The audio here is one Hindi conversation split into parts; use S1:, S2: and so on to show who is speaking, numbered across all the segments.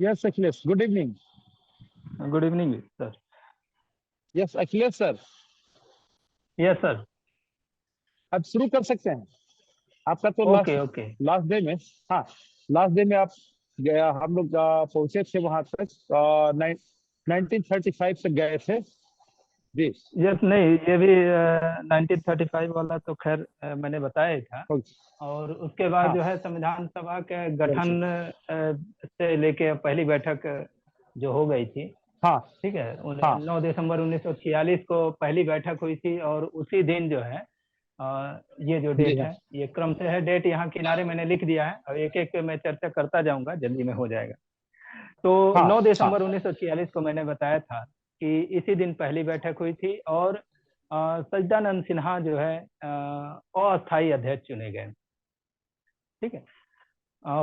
S1: Yes Akhilesh, good evening.
S2: Good evening sir.
S1: Yes Akhilesh sir,
S2: yes sir.
S1: अब शुरू कर सकते हैं। आपका तो
S2: ओके ओके।
S1: लास्ट डे में, हाँ, लास्ट डे में आप हम लोग पहुंचे थे वहां तक 1935 तक गए थे जी।
S2: यस, नहीं ये भी 1935 वाला तो खैर मैंने बताया ही था। और उसके बाद
S1: हाँ,
S2: जो है संविधान सभा के
S1: बिल्कुल।
S2: गठन से लेके पहली बैठक जो हो गई थी,
S1: हाँ
S2: ठीक है,
S1: हाँ
S2: 9 दिसंबर 1946 को पहली बैठक हुई थी। और उसी दिन जो है ये जो
S1: जी
S2: डेट है, ये क्रम से है डेट, यहाँ किनारे मैंने लिख दिया है और एक एक पे मैं चर्चा करता जाऊंगा, जल्दी में हो जाएगा। तो
S1: हाँ
S2: 9
S1: हाँ
S2: दिसंबर 1946 को मैंने बताया था कि इसी दिन पहली बैठक हुई थी और सच्चिदानंद सिन्हा जो है अस्थायी अध्यक्ष चुने गए। ठीक है।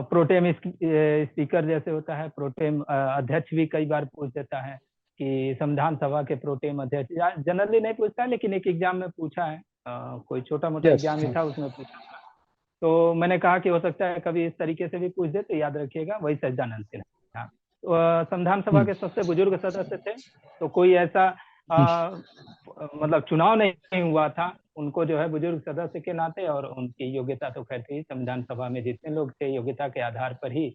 S2: प्रोटेम स्पीकर जैसे होता है, प्रोटेम अध्यक्ष भी कई बार पूछ देता है कि संविधान सभा के प्रोटेम अध्यक्ष, जनरली नहीं पूछता लेकिन एक एग्जाम में पूछा है, कोई छोटा मोटा
S1: यस
S2: एग्जाम ही था उसमें पूछा था। तो मैंने कहा कि हो सकता है कभी इस तरीके से भी पूछ दे, तो याद रखिएगा वही सच्चिदानंद सिन्हा संविधान सभा के सबसे बुजुर्ग सदस्य थे। तो कोई ऐसा मतलब चुनाव नहीं हुआ था, उनको जो है बुजुर्ग सदस्य के नाते, और उनकी योग्यता तो खैर थी, संविधान सभा में जितने लोग थे योग्यता के आधार पर ही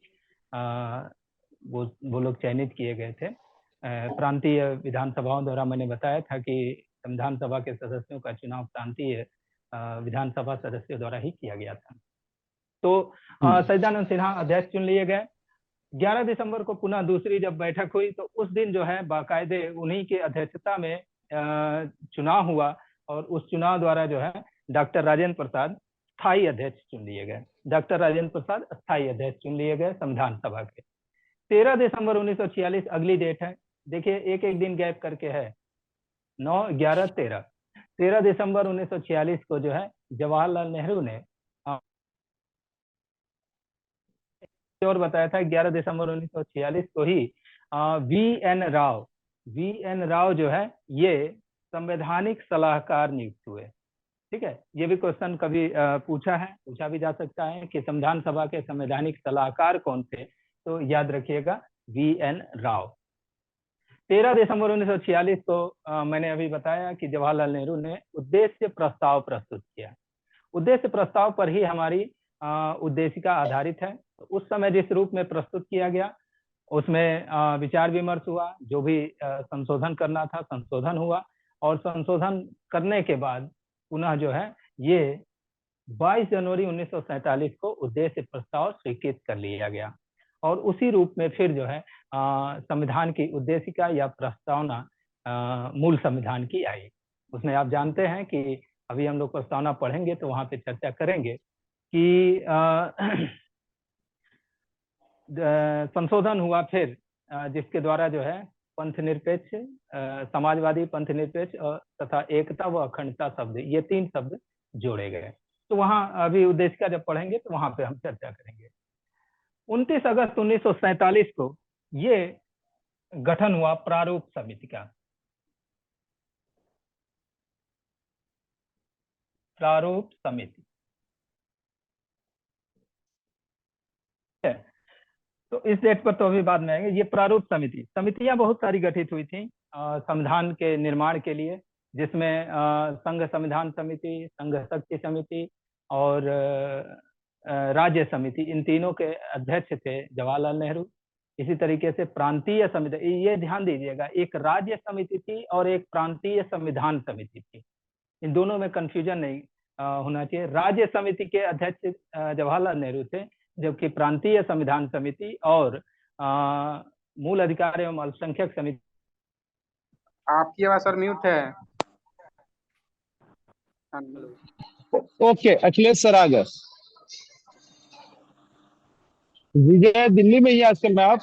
S2: वो लोग चयनित किए गए थे। प्रांतीय विधानसभाओं द्वारा मैंने बताया था कि संविधान सभा के सदस्यों का चुनाव प्रांतीय विधानसभा सदस्यों द्वारा ही किया गया था। तो सच्चिदानंद सिन्हा अध्यक्ष चुन लिए गए। 11 दिसंबर को पुनः दूसरी जब बैठक हुई तो उस दिन जो है बाकायदे उन्हीं की अध्यक्षता में चुनाव हुआ और उस चुनाव द्वारा जो है डॉक्टर राजेंद्र प्रसाद स्थायी अध्यक्ष चुन लिए गए। डॉक्टर राजेंद्र प्रसाद स्थायी अध्यक्ष चुन लिए गए संविधान सभा के। 13 दिसंबर 1946 अगली डेट है। देखिए एक एक दिन गैप करके है, 9, 11, 13। 13 दिसंबर 1946 को जो है जवाहरलाल नेहरू ने और बताया था 11 दिसंबर 1946 को ही वी एन राव जो है ये संवैधानिक सलाहकार नियुक्त हुए। ठीक है, ये भी क्वेश्चन कभी पूछा भी जा सकता है कि संविधान सभा के संवैधानिक सलाहकार कौन थे, तो याद रखिएगा वी एन राव। 13 दिसंबर 1946 को मैंने अभी बताया कि जवाहरलाल नेहरू ने उद्देश्य प्रस्ताव प्रस्तुत किया। उद्देश्य प्रस्ताव पर ही हमारी उद्देशिका आधारित है। उस समय जिस रूप में प्रस्तुत किया गया उसमें विचार विमर्श हुआ, जो भी संशोधन करना था संशोधन हुआ, और संशोधन करने के बाद पुनः जो है ये 22 जनवरी 1947 को उद्देश्य प्रस्ताव स्वीकृत कर लिया गया। और उसी रूप में फिर जो है संविधान की उद्देशिका या प्रस्तावना मूल संविधान की आई। उसमें आप जानते हैं कि अभी हम लोग प्रस्तावना पढ़ेंगे तो वहां पे चर्चा करेंगे कि संशोधन हुआ फिर जिसके द्वारा जो है पंथ निरपेक्ष, समाजवादी, पंथ निरपेक्ष तथा एकता व अखंडता शब्द, ये 3 शब्द जोड़े गए। तो वहां अभी उद्देशिका जब पढ़ेंगे तो वहां पे हम चर्चा करेंगे। 29 अगस्त 1947 को ये गठन हुआ प्रारूप समिति का। प्रारूप समिति तो इस डेट पर तो अभी बाद में आएंगे। ये प्रारूप समितियां बहुत सारी गठित हुई थी संविधान के निर्माण के लिए, जिसमें संघ संविधान समिति, संघ शक्ति समिति और राज्य समिति, इन तीनों के अध्यक्ष थे जवाहरलाल नेहरू। इसी तरीके से प्रांतीय समिति, ये ध्यान दीजिएगा, एक राज्य समिति थी और एक प्रांतीय संविधान समिति थी, इन दोनों में कंफ्यूजन नहीं होना चाहिए। राज्य समिति के अध्यक्ष जवाहरलाल नेहरू थे, जबकि प्रांतीय संविधान समिति और मूल अधिकार एवं अल्पसंख्यक समिति।
S3: आपकी आवाज सर म्यूट है।
S1: ओके, अखिलेश सर आ गए। विजय दिल्ली में ही आजकल में आप?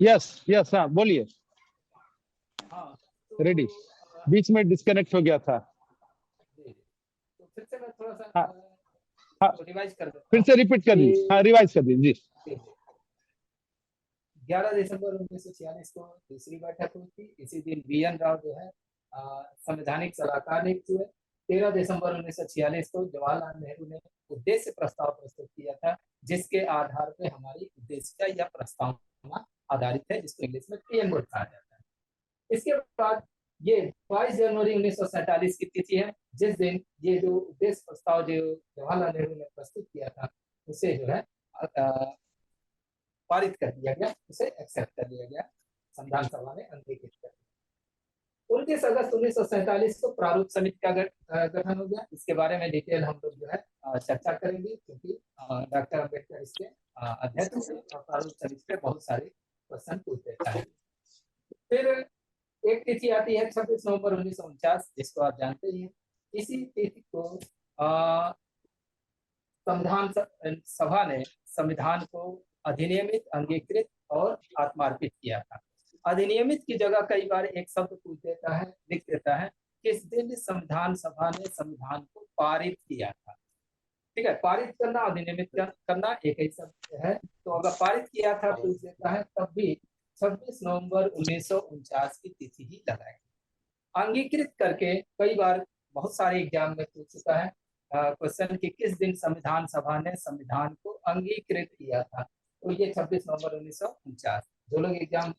S1: यस यस, हाँ बोलिए।
S2: हाँ
S1: रेडी। बीच में डिस्कनेक्ट हो गया था।
S2: तो फिर से मैं थोड़ा सा
S1: हाँ,
S2: रिवाइज कर देता
S1: फिर से रिपीट कर दीजिए। हाँ, रिवाइज कर दीजिए जी।
S2: 11 दिसंबर 1946 को दूसरी बैठक हुई थी। इसी दिन वी एन राव जो है
S4: संवैधानिक सलाहकार नियुक्त हुए। 13 दिसंबर 1946 को जवाहरलाल नेहरू ने उद्देश्य प्रस्ताव प्रस्तुत किया था, जिसके आधार पर हमारी उद्देश्य या प्रस्तावना आधारित है, जिसको इंग्लिश में पीएमओ कहा जाता है। इसके बाद ये 22 जनवरी 1947 की तिथि है, जिस दिन ये जो उद्देश्य प्रस्ताव जो जवाहरलाल नेहरू ने प्रस्तुत किया था उसे जो है पारित कर दिया गया, उसे एक्सेप्ट कर लिया गया, संविधान सभा ने अंगीकृत कर दिया। 29 अगस्त 1947 को प्रारूप समिति का गठन हो गया। इसके बारे में डिटेल हम लोग जो है चर्चा करेंगे, क्योंकि डॉक्टर अम्बेडकर इसके अध्यक्ष थे और प्रारूप समिति पे बहुत सारे क्वेश्चन पूछ देता है। फिर एक तिथि आती है 26 नवंबर 1949, जिसको आप जानते ही हैं। इसी तिथि को संविधान सभा ने संविधान को अधिनियमित, अंगीकृत और आत्मार्पित किया था। अधिनियमित की जगह कई बार एक शब्द पूछ देता है, लिख देता है किस दिन संविधान सभा ने संविधान को पारित किया था। ठीक है, पारित करना, अधिनियमित करना एक ही शब्द है। तो अगर पारित किया था पूछ देता है, तब भी 26 नवंबर 1949 की तिथि ही लगाएगी। अंगीकृत करके कई बार बहुत सारे एग्जाम में पूछ चुका है क्वेश्चन कि किस दिन संविधान सभा ने संविधान को अंगीकृत किया था, तो ये 26 नवंबर 1949। जो लोग एग्जाम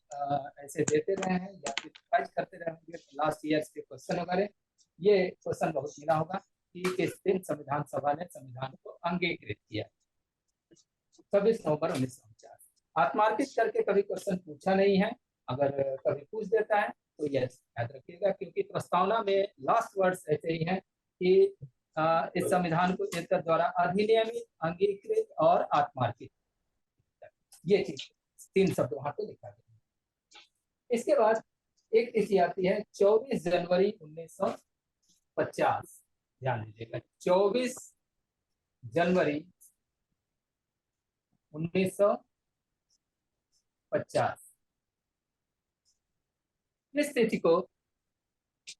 S4: ऐसे देते रहे हैं या फिर ट्राई करते रहे होंगे लास्ट ईयर्स के क्वेश्चन वगैरह, ये क्वेश्चन बहुत मिला होगा कि किस दिन संविधान सभा ने संविधान को अंगीकृत किया। 26 नवंबर 1949। आत्मार्पित करके कभी क्वेश्चन पूछा नहीं है, अगर कभी पूछ देता है तो यस याद रखिएगा, क्योंकि प्रस्तावना में लास्ट वर्ड्स ऐसे ही हैं कि इस संविधान को इसके द्वारा अधिनियमित, अंगीकृत और आत्मार्पित, ये चीज 3 शब्द वहां पे लिखा गया। इसके बाद एक तिथि आती है 24 जनवरी 1950। ध्यान दीजिएगा, 24 जनवरी 1950। इस तिथि को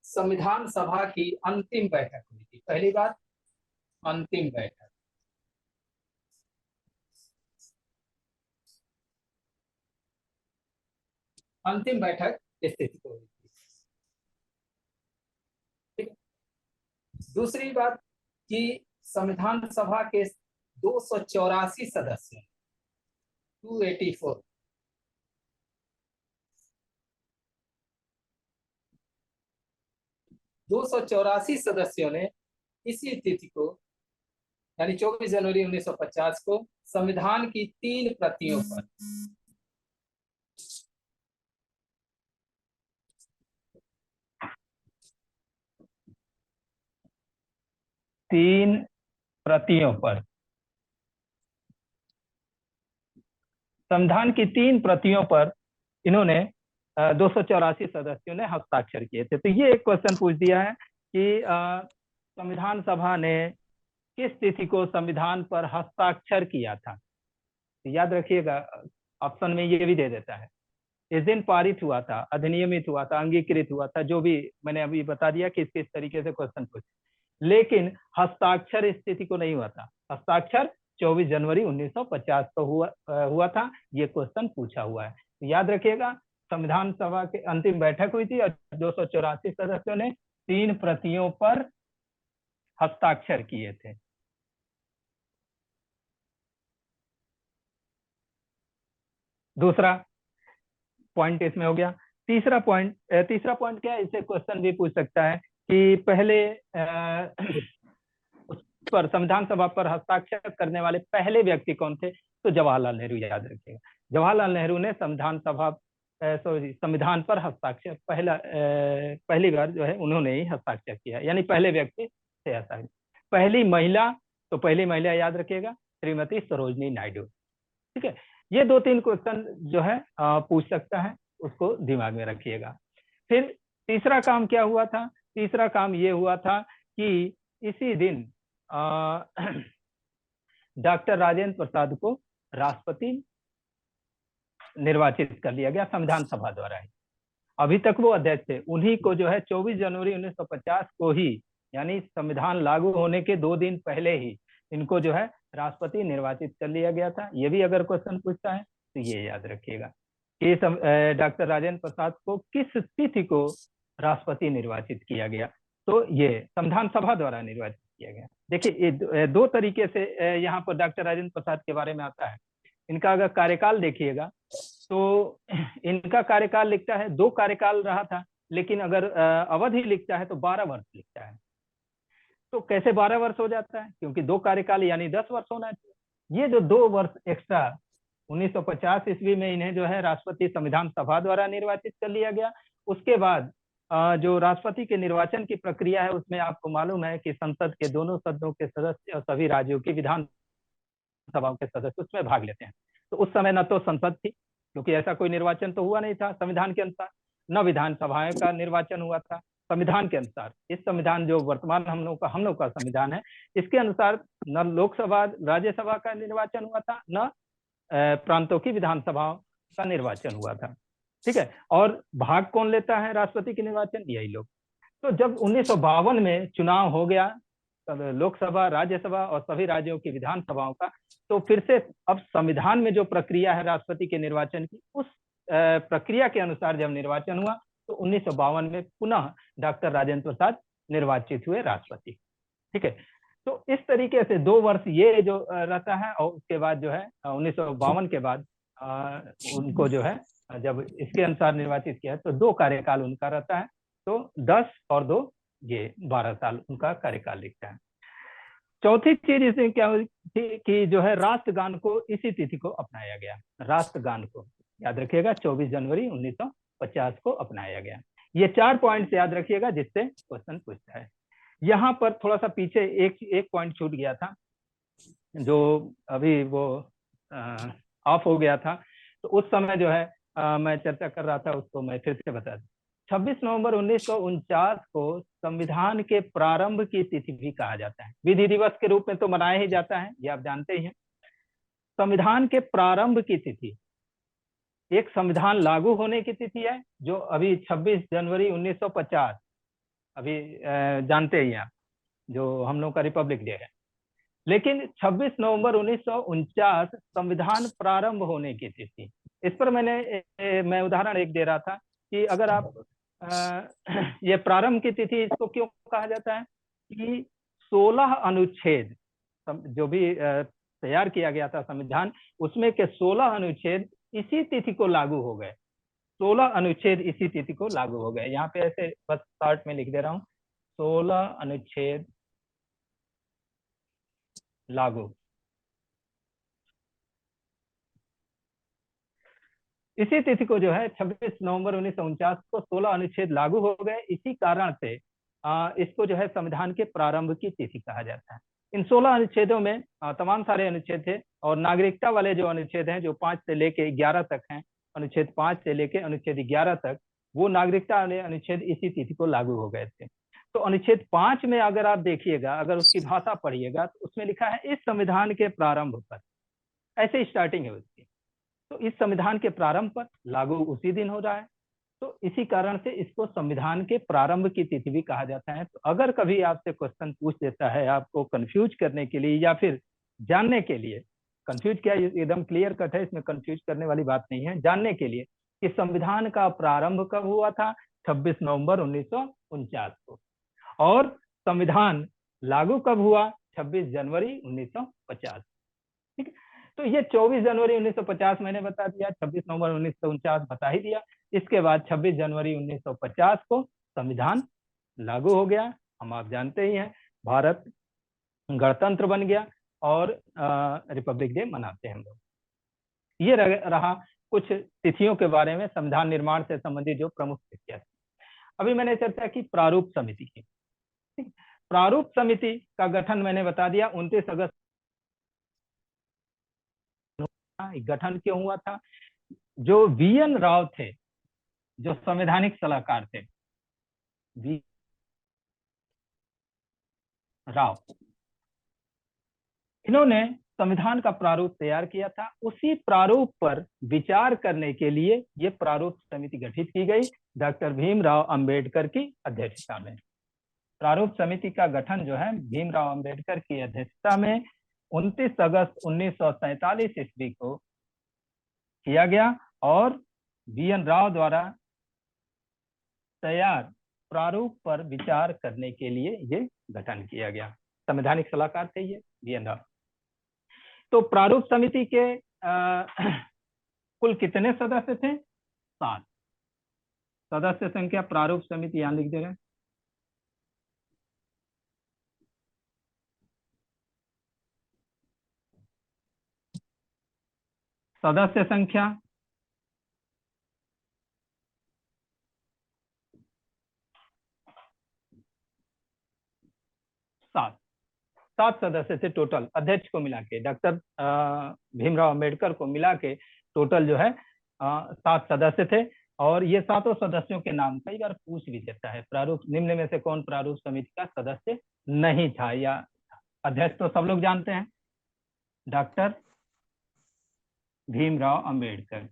S4: संविधान सभा की अंतिम बैठक हुई थी। पहली बार अंतिम बैठक, अंतिम बैठक इस तिथि को हुई थी। ठीक है, दूसरी बात कि संविधान सभा के 284 सदस्य, 284 284 सदस्यों ने इसी तिथि को यानी 24 जनवरी 1950 को संविधान की 3 प्रतियों पर संविधान की 3 प्रतियों पर इन्होंने 284 सदस्यों ने हस्ताक्षर किए थे। तो ये एक क्वेश्चन पूछ दिया है कि संविधान सभा ने किस तिथि को संविधान पर हस्ताक्षर किया था। तो याद रखिएगा, ऑप्शन में ये भी दे देता है, इस दिन पारित हुआ था, अधिनियमित हुआ था, अंगीकृत हुआ था, जो भी मैंने अभी बता दिया किस किस तरीके से क्वेश्चन पूछे, लेकिन हस्ताक्षर इस तिथि को नहीं हुआ था। हस्ताक्षर 24 जनवरी 1950 को हुआ था। ये क्वेश्चन पूछा हुआ है, तो याद रखिएगा संविधान सभा की अंतिम बैठक हुई थी और 284 सदस्यों ने 3 प्रतियों पर हस्ताक्षर किए थे। दूसरा पॉइंट इसमें हो गया। तीसरा पॉइंट क्या है, इसे क्वेश्चन भी पूछ सकता है कि पहले उस पर संविधान सभा पर हस्ताक्षर करने वाले पहले व्यक्ति कौन थे, तो जवाहरलाल नेहरू। याद रखिएगा, जवाहरलाल नेहरू ने संविधान पर हस्ताक्षर पहली बार जो है उन्होंने ही हस्ताक्षर किया, यानी पहले व्यक्ति से हस्ताक्षर। पहली महिला, तो पहली महिला याद रखिएगा श्रीमती सरोजनी नायडू। ठीक है, ये 2-3 क्वेश्चन जो है पूछ सकता है, उसको दिमाग में रखिएगा। फिर तीसरा काम क्या हुआ था, तीसरा काम ये हुआ था कि इसी दिन डॉक्टर राजेंद्र प्रसाद को राष्ट्रपति निर्वाचित कर लिया गया संविधान सभा द्वारा ही। अभी तक वो अध्यक्ष थे, उन्हीं को जो है 24 जनवरी 1950 को ही, यानी संविधान लागू होने के 2 दिन पहले ही इनको जो है राष्ट्रपति निर्वाचित कर लिया गया था। ये भी अगर क्वेश्चन पूछता है तो ये याद रखिएगा कि डॉक्टर राजेंद्र प्रसाद को किस तिथि को
S2: राष्ट्रपति निर्वाचित किया गया। तो ये संविधान सभा द्वारा निर्वाचित किया गया। देखिए ये दो तरीके से यहाँ पर डॉक्टर राजेंद्र प्रसाद के बारे में आता है। इनका अगर कार्यकाल देखिएगा तो इनका कार्यकाल लिखता है 2 कार्यकाल रहा था, लेकिन अगर अवधि लिखता है तो 12 वर्ष लिखता है। तो कैसे 12 वर्ष हो जाता है? क्योंकि 2 कार्यकाल यानी 10 वर्ष होना चाहिए। ये जो 2 वर्ष एक्स्ट्रा 1950 ईस्वी में इन्हें जो है राष्ट्रपति संविधान सभा द्वारा निर्वाचित कर लिया गया। उसके बाद जो राष्ट्रपति के निर्वाचन की प्रक्रिया है उसमें आपको मालूम है कि संसद के दोनों सदनों के सदस्य और सभी राज्यों की विधान सभाओं के सदस्य उसमें भाग लेते हैं। तो उस समय न तो संसद थी, क्योंकि ऐसा कोई निर्वाचन तो हुआ नहीं था संविधान के अनुसार, न विधानसभाएं का निर्वाचन हुआ था संविधान के अनुसार। इस संविधान जो वर्तमान हम लोग का संविधान है, इसके अनुसार न लोकसभा राज्यसभा का निर्वाचन हुआ था, न प्रांतों की विधानसभाओं का निर्वाचन हुआ था। ठीक है, और भाग कौन लेता है राष्ट्रपति के निर्वाचन? यही लोग। तो जब 1952 में चुनाव हो गया लोकसभा, राज्यसभा और सभी राज्यों की विधानसभाओं का, तो फिर से अब संविधान में जो प्रक्रिया है राष्ट्रपति के निर्वाचन की, उस प्रक्रिया के अनुसार जब निर्वाचन हुआ तो 1952 में पुनः डॉक्टर राजेंद्र प्रसाद निर्वाचित हुए राष्ट्रपति। ठीक है, तो इस तरीके से 2 वर्ष ये जो रहता है, और उसके बाद जो है 1952 के बाद उनको जो है जब इसके अनुसार निर्वाचित किया तो 2 कार्यकाल उनका रहता है। तो 10 और 2 ये 12 साल उनका कार्यकाल लिखता है। चौथी चीज इसमें क्या हुई थी कि जो है राष्ट्रगान को इसी तिथि को अपनाया गया। राष्ट्रगान को याद रखिएगा 24 जनवरी 1950 को अपनाया गया। ये 4 पॉइंट्स याद रखिएगा जिससे क्वेश्चन पूछता है। यहाँ पर थोड़ा सा पीछे एक पॉइंट छूट गया था, जो अभी वो ऑफ हो गया था, तो उस समय जो है मैं चर्चा कर रहा था, उसको मैं फिर से बता दूं। 26 नवंबर 1949 को संविधान के प्रारंभ की तिथि भी कहा जाता है। विधि दिवस के रूप में तो मनाया ही जाता है, ये आप जानते ही हैं। संविधान के प्रारंभ की तिथि एक संविधान लागू होने की तिथि है, जो अभी 26 जनवरी 1950 अभी जानते ही हैं, जो हम लोग का रिपब्लिक डे है। लेकिन 26 नवंबर 1949 संविधान प्रारंभ होने की तिथि। इस पर मैं उदाहरण एक दे रहा था कि अगर आप ये प्रारंभ की तिथि इसको क्यों कहा जाता है कि 16 अनुच्छेद जो भी तैयार किया गया था संविधान, उसमें के 16 अनुच्छेद इसी तिथि को लागू हो गए। 16 अनुच्छेद इसी तिथि को लागू हो गए। यहाँ पे ऐसे बस शॉर्ट में लिख दे रहा हूँ, 16 अनुच्छेद लागू। इसी तिथि को जो है 26 नवंबर 1949 को 16 अनुच्छेद लागू हो गए। इसी कारण से इसको जो है संविधान के प्रारंभ की तिथि कहा जाता है। इन 16 अनुच्छेदों में तमाम सारे अनुच्छेद थे, और नागरिकता वाले जो अनुच्छेद हैं, जो 5 से लेके 11 तक हैं, अनुच्छेद 5 से लेके अनुच्छेद 11 तक, वो नागरिकता वाले अनुच्छेद इसी तिथि को लागू हो गए थे। तो अनुच्छेद 5 में अगर आप देखिएगा, अगर उसकी भाषा पढ़िएगा, तो उसमें लिखा है इस संविधान के प्रारंभ पर, ऐसे स्टार्टिंग है उसकी। तो इस संविधान के प्रारंभ पर लागू उसी दिन हो रहा है, तो इसी कारण से इसको संविधान के प्रारंभ की तिथि भी कहा जाता है। तो अगर कभी आपसे क्वेश्चन पूछ देता है आपको कंफ्यूज करने के लिए या फिर जानने के लिए, कंफ्यूज क्या, एकदम क्लियर कट है, इसमें कंफ्यूज करने वाली बात नहीं है, जानने के लिए कि संविधान का प्रारंभ कब हुआ था, 26 नवंबर 1949 को, और संविधान लागू कब हुआ, 26 जनवरी 1950। ठीक है, तो ये 24 जनवरी 1950 मैंने बता दिया, 26 नवंबर 1949 बता ही दिया। इसके बाद 26 जनवरी 1950 को संविधान लागू हो गया। हम आप जानते ही हैं, भारत गणतंत्र बन गया और रिपब्लिक डे मनाते हैं हम लोग। ये रहा कुछ तिथियों के बारे में संविधान निर्माण से संबंधित जो प्रमुख तिथियां। अभी मैंने चर्चा की प्रारूप समिति की। प्रारूप समिति का गठन मैंने बता दिया 29 अगस्त। गठन क्यों हुआ था? जो वीएन राव थे, जो संवैधानिक सलाहकार थे, राव, इन्होंने संविधान का प्रारूप तैयार किया था। उसी प्रारूप पर विचार करने के लिए ये प्रारूप समिति गठित की गई डॉक्टर भीमराव अंबेडकर की अध्यक्षता में। प्रारूप समिति का गठन जो है भीमराव अंबेडकर की अध्यक्षता में 29 अगस्त 1947 ईस्वी को किया गया, और वीएन राव द्वारा तैयार प्रारूप पर विचार करने के लिए ये गठन किया गया। संवैधानिक सलाहकार थे ये BN राव। तो प्रारूप समिति के कुल कितने सदस्य थे? 7 सदस्य संख्या प्रारूप समिति यहां लिख दे रहे हैं। सदस्य संख्या 7 सदस्य थे टोटल, अध्यक्ष को मिला के, डॉक्टर भीमराव अंबेडकर को मिला के टोटल जो है 7 सदस्य थे। और ये 7 सदस्यों के नाम कई बार पूछ भी देता है, प्रारूप निम्न में से कौन प्रारूप समिति का सदस्य नहीं था या अध्यक्ष तो सब लोग जानते हैं, doctor Bhimrao Ambedkar.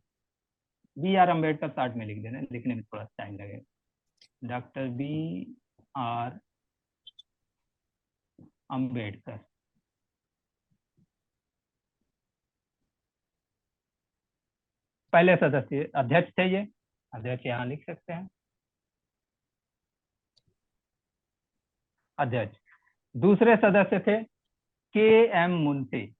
S2: BR Ambedkar chart में लिख देना, लिखने में थोड़ा टाइम लगेगा। Doctor BR Ambedkar. पहले सदस्य अध्यक्ष थे, ये अध्यक्ष यहाँ लिख सकते हैं, अध्यक्ष। दूसरे सदस्य थे KM मुंशी।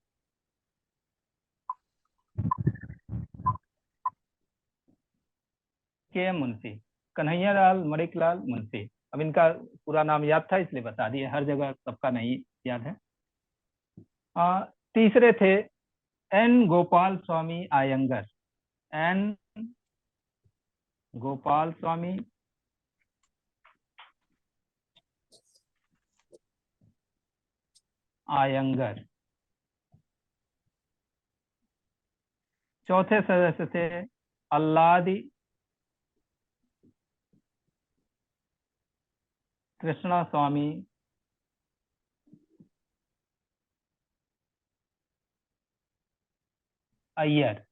S2: KM मुंशी, कन्हैयालाल मणिकलाल मुंशी। अब इनका पूरा नाम याद था इसलिए बता दिए, हर जगह सबका नहीं याद है। तीसरे थे N गोपाल स्वामी आयंगर। N गोपाल स्वामी आयंगर। चौथे सदस्य थे अल्लादी कृष्णा स्वामी अय्यर।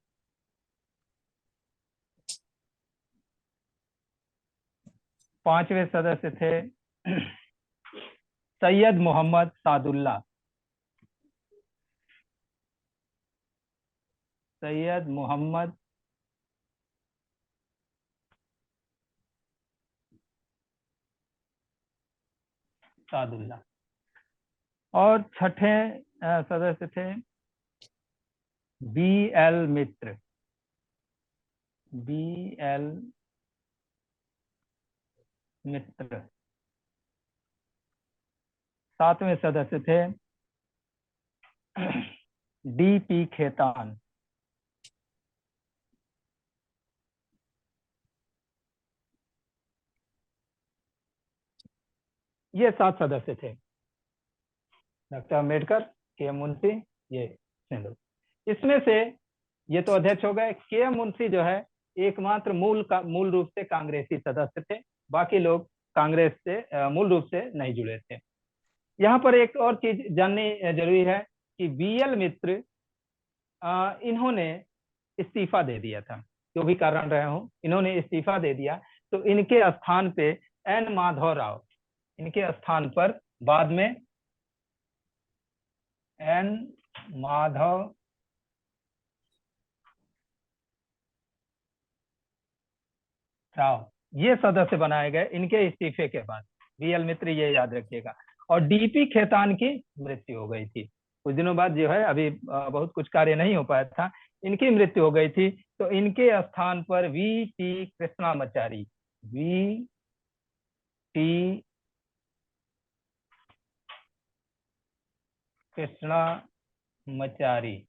S2: पांचवें सदस्य थे सैयद मोहम्मद सादुल्ला। सैयद मोहम्मद सादुल्ला। और छठे सदस्य थे BL मित्र। BL मित्र। सातवें सदस्य थे DP खेतान। ये 7 सदस्य थे, डॉक्टर अम्बेडकर, KM मुंशी, ये लोग। इसमें से ये तो अध्यक्ष हो गए। KM मुंशी जो है एकमात्र मूल रूप से कांग्रेसी सदस्य थे, बाकी लोग कांग्रेस से मूल रूप से नहीं जुड़े थे। यहाँ पर एक और चीज जाननी जरूरी है कि BL मित्र इन्होंने इस्तीफा दे दिया था, जो भी कारण रहे हो, इन्होंने इस्तीफा दे दिया। तो इनके स्थान पे N माधव राव, इनके स्थान पर बाद में N माधव राव ये सदस्य बनाए गए इनके इस्तीफे के बाद। BL मित्र ये याद रखिएगा। और DP खेतान की मृत्यु हो गई थी कुछ दिनों बाद, जो है अभी बहुत कुछ कार्य नहीं हो पाया था, इनकी मृत्यु हो गई थी। तो इनके स्थान पर VT कृष्णामाचारी, VT कृष्णामाचारी,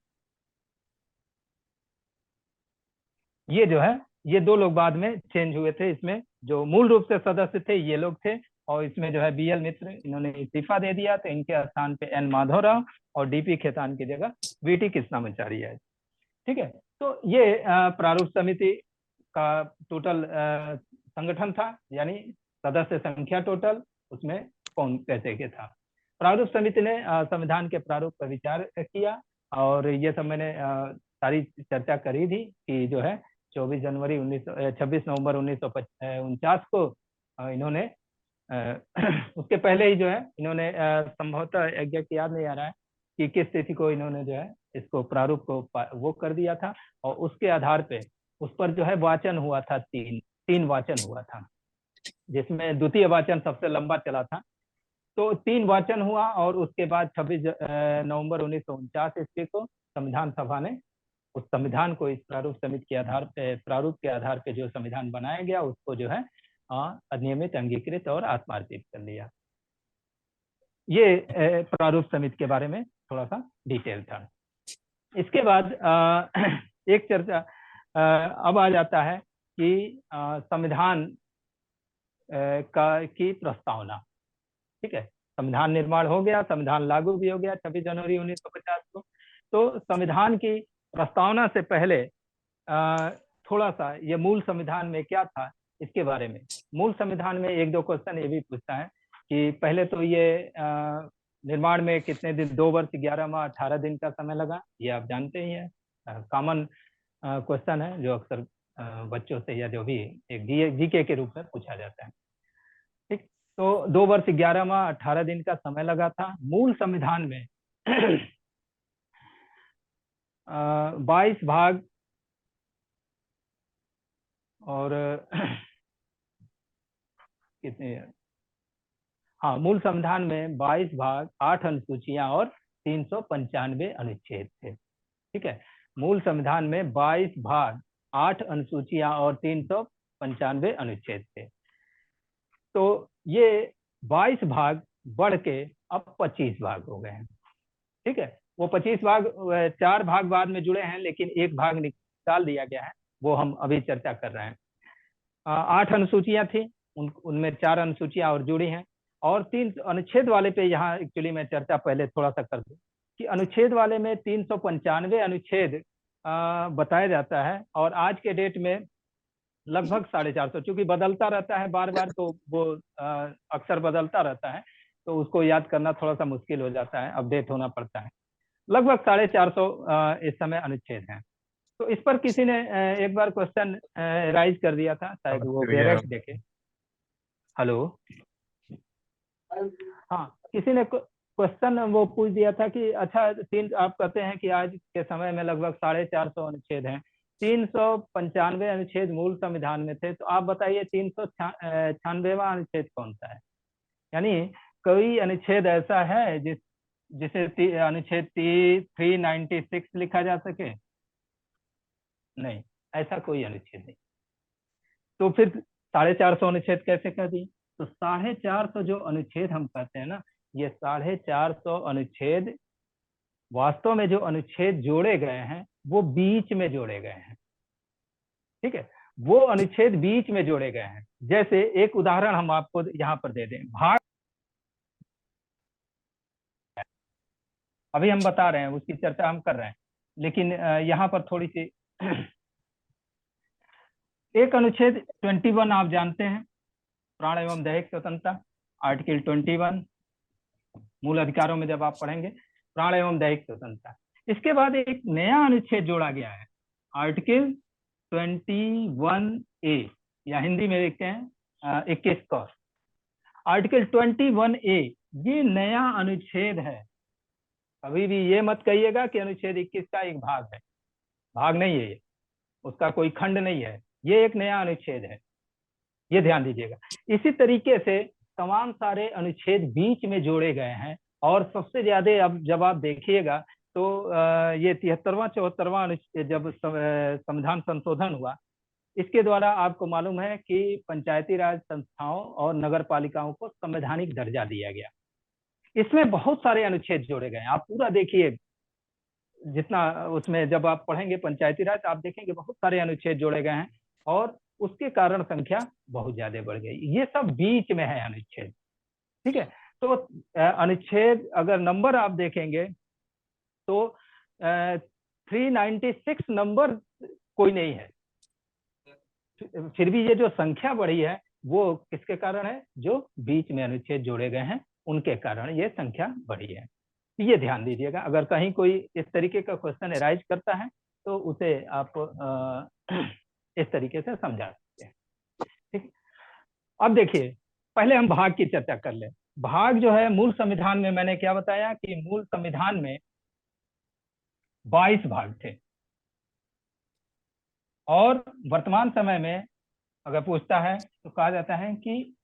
S2: ये जो है ये 2 लोग बाद में चेंज हुए थे। इसमें जो मूल रूप से सदस्य थे ये लोग थे, और इसमें जो है BL मित्र इन्होंने इस्तीफा दे दिया, तो इनके स्थान पे N माधव राव और DP खेतान की जगह VT कृष्णामाचारी है। ठीक है, तो ये प्रारूप समिति का टोटल संगठन था, यानी सदस्य संख्या टोटल, उसमें कौन कैसे के था। प्रारूप समिति ने संविधान के प्रारूप पर विचार किया, और ये सब मैंने सारी चर्चा करी थी कि जो है 26 नवंबर 1949 को इन्होंने उसके पहले ही जो है इन्होंने संभवतः एग्जैक्ट याद नहीं आ रहा है कि किस तिथि को इन्होंने जो है इसको प्रारूप को वो कर दिया था, और उसके आधार पे उस पर जो है वाचन हुआ था, तीन वाचन हुआ था। जिसमें द्वितीय वाचन सबसे लंबा चला था। तो 3 वाचन हुआ और उसके बाद 26 नवंबर 1949 ईस्वी को संविधान सभा ने उस संविधान को इस प्रारूप समिति के आधार पे, प्रारूप के आधार पे जो संविधान बनाया गया उसको जो है अधिनियमित, अंगीकृत और आत्मार्पित कर लिया। ये प्रारूप समिति के बारे में थोड़ा सा डिटेल था। इसके बाद एक चर्चा अब आ जाता है कि संविधान की प्रस्तावना। ठीक है, संविधान निर्माण हो गया, संविधान लागू भी हो गया 26 जनवरी 1950 को। तो संविधान की प्रस्तावना से पहले थोड़ा सा ये मूल संविधान में क्या था इसके बारे में। मूल संविधान में 1-2 क्वेश्चन ये भी पूछता है कि पहले तो ये निर्माण में कितने दिन, 2 वर्ष 11 माह 18 दिन का समय लगा, ये आप जानते ही हैं, कॉमन क्वेश्चन है जो अक्सर बच्चों से या जो भी एक जीके के रूप में पूछा जाता है। ठीक, तो 2 वर्ष 11 माह 18 दिन का समय लगा था। मूल संविधान में 22 भाग और कितने, हाँ, मूल संविधान में 22 भाग, 8 अनुसूचियां और 395 अनुच्छेद थे। ठीक है, मूल संविधान में 22 भाग, 8 अनुसूचियां और 395 अनुच्छेद थे। तो ये 22 भाग बढ़ के अब 25 भाग हो गए हैं। ठीक है, वो 25 भाग, 4 भाग बाद में जुड़े हैं लेकिन एक भाग निकाल दिया गया है, वो हम अभी चर्चा कर रहे हैं। 8 अनुसूचियां थी, उनमें 4 अनुसूचियां और जुड़ी हैं। और 3 अनुच्छेद वाले पे यहाँ एक्चुअली मैं चर्चा पहले थोड़ा सा कर दूं कि अनुच्छेद वाले में 395 अनुच्छेद बताया जाता है और आज के डेट में लगभग 450, चूंकि बदलता रहता है बार बार, तो वो अक्सर बदलता रहता है तो उसको याद करना थोड़ा सा मुश्किल हो जाता है, अपडेट होना पड़ता है। लगभग 450 इस समय अनुच्छेद हैं। तो इस पर किसी ने एक बार क्वेश्चन राइज कर दिया था, शायद वो पेरेंट्स देखे। हेलो, हाँ, किसी ने क्वेश्चन वो पूछ दिया था कि अच्छा, आप कहते हैं कि आज के समय में लगभग 450 अनुच्छेद हैं, 395 अनुच्छेद मूल संविधान में थे, तो आप बताइए 396वां अनुच्छेद कौन सा है? यानी कोई अनुच्छेद ऐसा है जिसे अनुच्छेद 396 लिखा जा सके? नहीं, ऐसा कोई अनुच्छेद नहीं। तो फिर 450 अनुच्छेद कैसे कर दिए? तो 450 जो अनुच्छेद हम कहते हैं ना, ये 450 अनुच्छेद वास्तव में जो अनुच्छेद जोड़े गए हैं वो बीच में जोड़े गए हैं। ठीक है, वो अनुच्छेद बीच में जोड़े गए हैं। जैसे एक उदाहरण हम आपको यहाँ पर दे दें, भाग अभी हम बता रहे हैं, उसकी चर्चा हम कर रहे हैं, लेकिन यहाँ पर थोड़ी सी एक अनुच्छेद 21 आप जानते हैं, प्राण एवं दैहिक स्वतंत्रता, आर्टिकल 21 मूल अधिकारों में जब आप पढ़ेंगे, प्राण एवं दैहिक स्वतंत्रता। इसके बाद एक नया अनुच्छेद जोड़ा गया है, आर्टिकल 21A, या हिंदी में देखते हैं 21 क। आर्टिकल 21A ये नया अनुच्छेद है। कभी भी ये मत कहिएगा कि अनुच्छेद 21 का एक भाग है, भाग नहीं है ये, उसका कोई खंड नहीं है, ये एक नया अनुच्छेद है, ये ध्यान दीजिएगा। इसी तरीके से तमाम सारे अनुच्छेद बीच में जोड़े गए हैं और सबसे ज्यादा अब जब आप देखिएगा तो ये 73वां 74वां अनुच्छेद जब संविधान संशोधन हुआ, इसके द्वारा आपको मालूम है कि पंचायती राज संस्थाओं और नगर पालिकाओं को संवैधानिक दर्जा दिया गया। इसमें बहुत सारे अनुच्छेद जोड़े गए हैं, आप पूरा देखिए, जितना उसमें जब आप पढ़ेंगे पंचायती राज, आप देखेंगे बहुत सारे अनुच्छेद जोड़े गए हैं और उसके कारण संख्या बहुत ज्यादा बढ़ गई। ये सब बीच में है अनुच्छेद। ठीक है, तो अनुच्छेद अगर नंबर आप देखेंगे तो 396 नंबर कोई नहीं है, फिर भी ये जो संख्या बढ़ी है वो किसके कारण है? जो बीच में अनुच्छेद जोड़े गए हैं उनके कारण ये संख्या बढ़ी है। ये ध्यान दीजिएगा, अगर कहीं कोई इस तरीके का क्वेश्चन राइज करता है तो उसे आप इस तरीके से समझा सकते हैं। ठीक, अब देखिए, पहले हम भाग की चर्चा कर ले। भाग जो है मूल संविधान में, मैंने क्या बताया कि मूल संविधान में 22 भाग थे और वर्तमान समय में अगर पूछता है तो कहा जाता है कि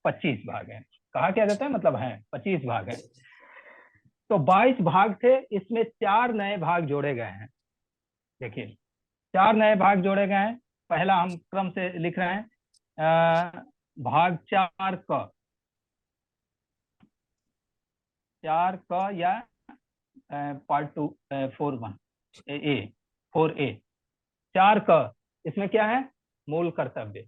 S2: 25 भाग हैं। कहा क्या जाता है, मतलब हैं 25 भाग हैं। तो 22 भाग थे, इसमें 4 नए भाग जोड़े गए हैं। देखिए 4 नए भाग जोड़े गए हैं। पहला हम क्रम से लिख रहे हैं, भाग 4 क, 4 क या पार्ट 2 4 ए 4A 4 क, इसमें क्या है, मूल कर्तव्य।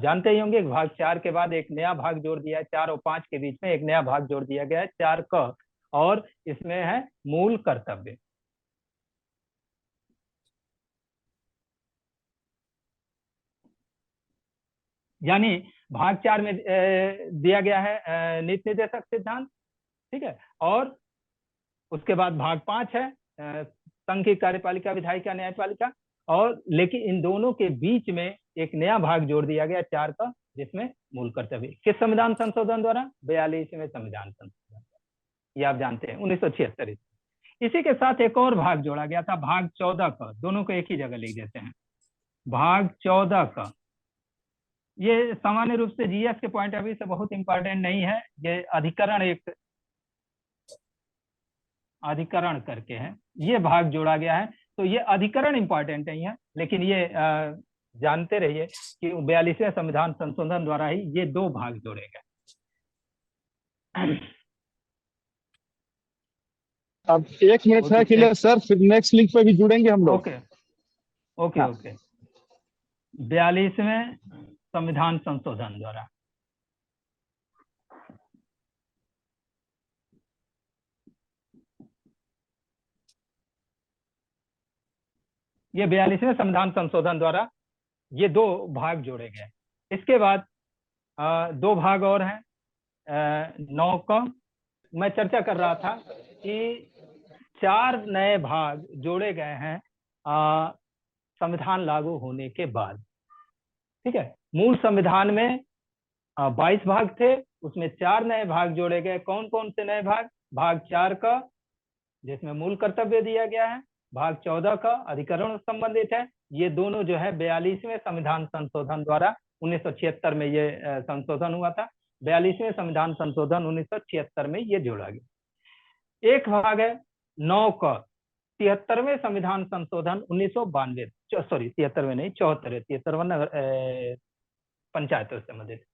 S2: जानते ही होंगे भाग 4 के बाद एक नया भाग जोड़ दिया है, 4 और 5 के बीच में एक नया भाग जोड़ दिया गया है 4 क, और इसमें है मूल कर्तव्य। यानी भाग 4 में दिया गया है नीति निर्देशक सिद्धांत, ठीक है, और उसके बाद भाग 5 है संघ की कार्यपालिका, विधायिका, न्यायपालिका, और लेकिन इन दोनों के बीच में एक नया भाग जोड़ दिया गया 4 का, जिसमें मूल कर्तव्य। किस संविधान संशोधन द्वारा? 42वें संविधान संशोधन, ये आप जानते हैं 1976। इसी के साथ एक और भाग जोड़ा गया था, भाग 14 का। दोनों को एक ही जगह लिख देते हैं, भाग 14 का। ये सामान्य रूप से जीएस के पॉइंट ऑफ व्यू से बहुत इंपॉर्टेंट नहीं है, ये अधिकरण, एक अधिकरण करके है, ये भाग जोड़ा गया है। तो ये अधिकरण इंपॉर्टेंट नहीं है, लेकिन ये जानते रहिए कि 42वें संविधान संशोधन द्वारा ही ये 2 भाग जोड़े गए।
S1: अब 1 मिनट है के लिए सर, फिर नेक्स्ट लिंक पे भी जुड़ेंगे हम लोग।
S2: Okay okay okay. 42वें संविधान संशोधन द्वारा ये 42वें संविधान संशोधन द्वारा ये 2 भाग जोड़े गए। इसके बाद 2 भाग और हैं, 9 का। मैं चर्चा कर रहा था कि 4 नए भाग जोड़े गए हैं संविधान लागू होने के बाद, ठीक है। मूल संविधान में 22 भाग थे, उसमें 4 नए भाग जोड़े गए। कौन कौन से नए भाग? भाग 4 का, जिसमें मूल कर्तव्य दिया गया है, भाग 14 का अधिकरण संबंधित है। ये दोनों जो है 42वें संविधान संशोधन द्वारा 1976 में ये संशोधन हुआ था। 42वें संविधान संशोधन 1976 में ये जोड़ा गया। एक भाग है 9 का, 73वें संविधान संशोधन 1992, सॉरी 73वें नहीं, 73वां नगर पंचायतों से संबंधित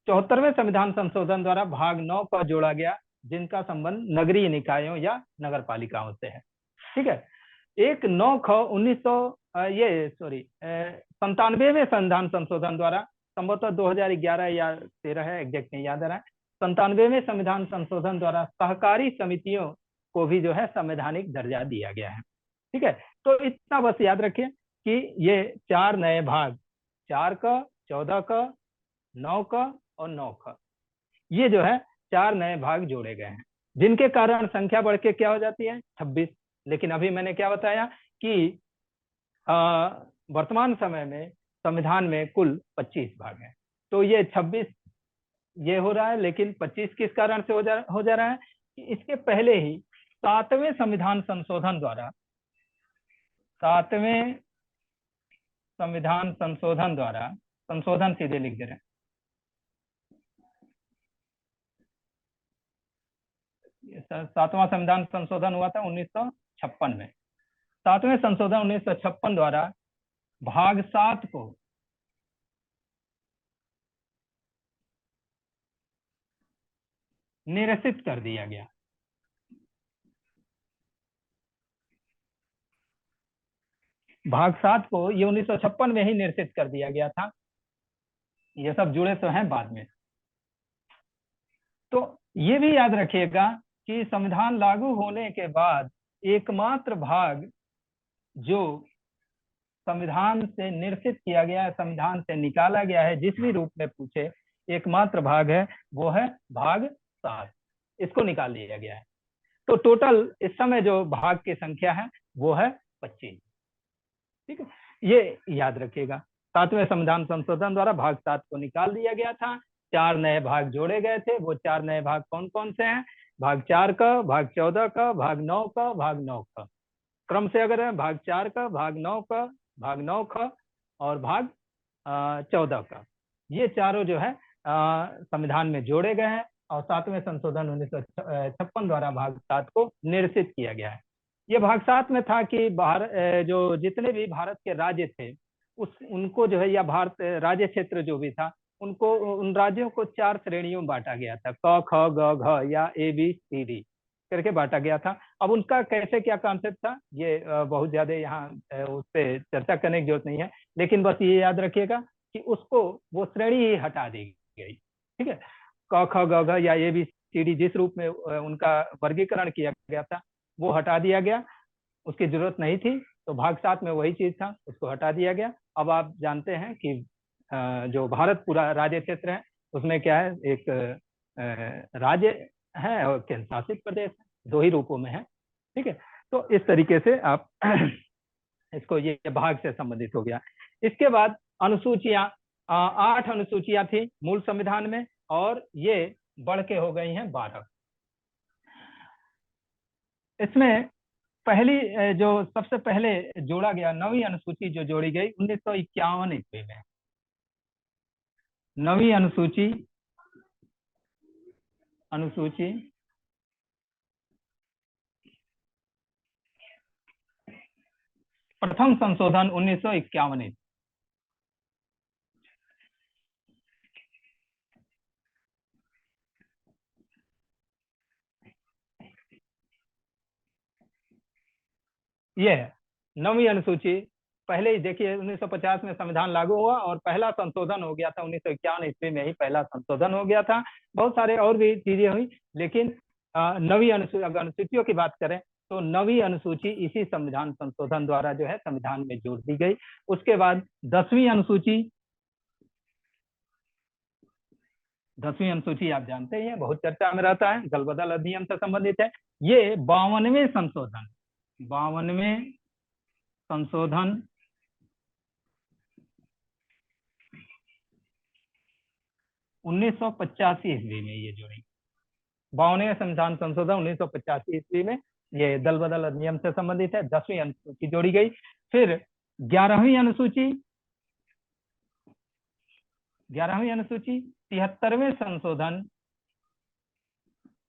S2: 74वें संविधान संशोधन द्वारा भाग 9 का जोड़ा गया, जिनका संबंध नगरीय निकायों या नगर पालिकाओं से है, ठीक है। एक 9 ख 97वें संविधान संशोधन द्वारा, संभवतः 2011 या 13 है, एग्जैक्ट नहीं याद आ रहा है। 97वें संविधान संशोधन द्वारा सहकारी समितियों को भी जो है संवैधानिक दर्जा दिया गया है, ठीक है। तो इतना बस याद रखिए कि ये 4 नए भाग, 4 का, 14 का, 9 का और 9 का, ये जो है 4 नए भाग जोड़े गए हैं, जिनके कारण संख्या बढ़ के क्या हो जाती है 26। लेकिन अभी मैंने क्या बताया कि वर्तमान समय में संविधान में कुल 25 भाग हैं, तो ये 26 ये हो रहा है, लेकिन 25 किस कारण से हो जा रहा है कि इसके पहले ही 7वें संविधान संशोधन द्वारा, 7वें संविधान संशोधन द्वारा, संशोधन सीधे लिख दे रहे हैं, 7वां संविधान संशोधन हुआ था 1956 में। 7वें संशोधन 1956 द्वारा भाग 7 को निरसित कर दिया गया। भाग 7 को ये 1956 में ही निरसित कर दिया गया था। ये सब जुड़े तो हैं बाद में। तो ये भी याद रखिएगा कि संविधान लागू होने के बाद एकमात्र भाग जो संविधान से निरसित किया गया है, संविधान से निकाला गया है, जिस भी रूप में पूछे, एकमात्र भाग है वो है भाग 7, इसको निकाल लिया गया है। तो टोटल इस समय जो भाग की संख्या है वो है 25, ठीक है। ये याद रखिएगा, 7वें संविधान संशोधन द्वारा भाग 7 को निकाल दिया गया था, 4 नए भाग जोड़े गए थे। वो 4 नए भाग कौन कौन से हैं? भाग 4 का, भाग 14 का, भाग 9 का, भाग 9 का। क्रम से अगर है, भाग 4 का, भाग 9 का, भाग 9 का और भाग 14 का, ये चारों जो है संविधान में जोड़े गए हैं और 7वें संशोधन 1956 द्वारा भाग 7 को निरसित किया गया है। ये भाग 7 में था कि जो जितने भी भारत के राज्य थे उनको जो है, या भारत राज्य क्षेत्र जो भी था, उनको उन राज्यों को 4 श्रेणियों में बांटा गया था, क ख ग घ या ABCD करके बांटा गया था। अब उनका कैसे क्या कॉन्सेप्ट था, ये बहुत ज्यादा यहाँ उस पर चर्चा करने की जरूरत नहीं है, लेकिन बस ये याद रखिएगा कि उसको वो श्रेणी ही हटा दी गई। ठीक है, क ख ग घ या ABCD जिस रूप में उनका वर्गीकरण किया गया था वो हटा दिया गया, उसकी जरूरत नहीं थी। तो भाग 7 में वही चीज था, उसको हटा दिया गया। अब आप जानते हैं कि जो भारत पूरा राज्य क्षेत्र है उसमें क्या है, एक राज्य है और केंद्र शासित प्रदेश है, 2 ही रूपों में है। ठीक है, तो इस तरीके से आप इसको, ये भाग से संबंधित हो गया। इसके बाद अनुसूचियां, 8 अनुसूचियां थी मूल संविधान में और ये बढ़ के हो गई हैं 12। इसमें पहली जो सबसे पहले जोड़ा गया 9वीं अनुसूची जो जोड़ी गई 1951 ईस्वी में, 9वीं अनुसूची प्रथम संशोधन 1951 ईस्वी। ये है 9वीं अनुसूची। पहले ही देखिए 1950 में संविधान लागू हुआ और पहला संशोधन हो गया था 1951 ईस्वी में ही पहला संशोधन हो गया था। बहुत सारे और भी चीजें हुई, लेकिन 9वीं अनुसूची, अगर अनुसूचियों की बात करें तो 9वीं अनुसूची इसी संविधान संशोधन द्वारा जो है संविधान में जोड़ दी गई। उसके बाद 10वीं अनुसूची, 10वीं अनुसूची आप जानते हैं बहुत चर्चा में रहता है, गलबदल अधिनियम से संबंधित है। ये 52वें संशोधन 1985 ईस्वी में ये जोड़ी। 52वें संविधान संशोधन 1985 ईस्वी में ये दल बदल अधिनियम से संबंधित है। 10वीं अनुसूची जोड़ी गई। फिर 11वीं अनुसूची 73वें संशोधन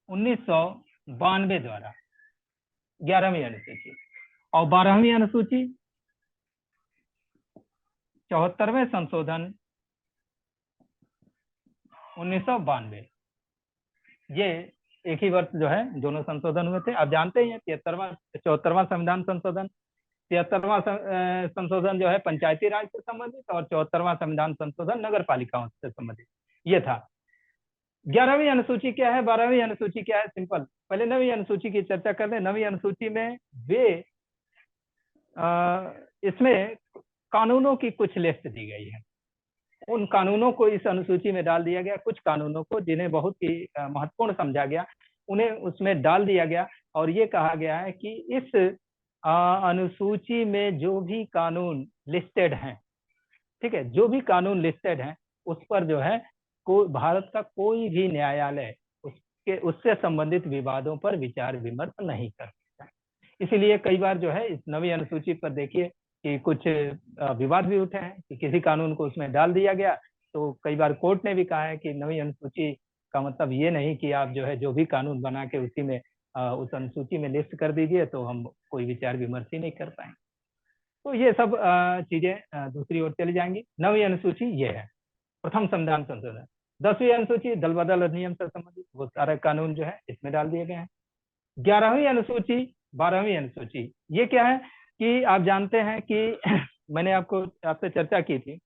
S2: 1992 द्वारा 11वीं अनुसूची, और 12वीं अनुसूची 74वें संशोधन 1992। ये एक ही वर्ष जो है दोनों संशोधन हुए थे। आप जानते हैं 74वां संविधान संशोधन, 73वां संशोधन जो है पंचायती राज से संबंधित और 74वां संविधान संशोधन नगर पालिकाओं से संबंधित ये था। 11वीं अनुसूची क्या है, 12वीं अनुसूची क्या है, सिंपल। पहले 9वीं अनुसूची की चर्चा कर लें। 9वीं अनुसूची में वे इसमें कानूनों की कुछ लिस्ट दी गई है। उन कानूनों को इस अनुसूची में डाल दिया गया, कुछ कानूनों को जिन्हें बहुत ही महत्वपूर्ण समझा गया उन्हें उसमें डाल दिया गया। और ये कहा गया है कि इस अनुसूची में जो भी कानून लिस्टेड हैं, ठीक है, जो भी कानून लिस्टेड हैं उस पर जो है भारत का कोई भी न्यायालय उससे संबंधित विवादों पर विचार विमर्श नहीं कर सकता। इसीलिए कई बार जो है इस 9वीं अनुसूची पर देखिए कि कुछ विवाद भी उठे हैं कि किसी कानून को उसमें डाल दिया गया। तो कई बार कोर्ट ने भी कहा है कि 9वीं अनुसूची का मतलब ये नहीं कि आप जो है जो भी कानून बना के उसी में उस अनुसूची में लिस्ट कर दीजिए तो हम कोई विचार विमर्श ही नहीं कर पाएंगे। तो ये सब चीजें दूसरी ओर चली जाएंगी। 9वीं अनुसूची ये है प्रथम संविधान संशोधन। 10वीं अनुसूची दल बदल अधिनियम से संबंधित वो सारे कानून जो है इसमें डाल दिए गए हैं। 11वीं अनुसूची 12वीं अनुसूची ये क्या है कि आप जानते हैं कि मैंने आपसे चर्चा की थी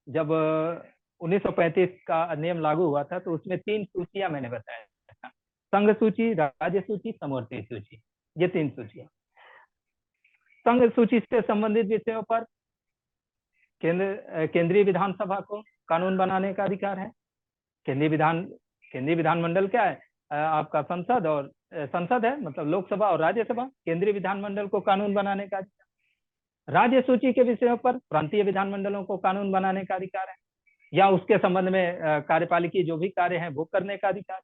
S2: जब 1935 का अधिनियम लागू हुआ था तो उसमें 3 सूचियां मैंने बताया था, संघ सूची, राज्य सूची, समवर्ती सूची, ये 3 सूचियां। संघ सूची से संबंधित विषयों पर केंद्रीय विधानसभा को कानून बनाने का अधिकार है। केंद्रीय विधानमंडल क्या है, आपका संसद है, मतलब लोकसभा और राज्यसभा। केंद्रीय विधानमंडल को कानून बनाने का अधिकार। राज्य सूची के विषयों पर प्रांतीय विधानमंडलों को कानून बनाने का अधिकार है या उसके संबंध में कार्यपालिकी जो भी कार्य है वो करने का अधिकार।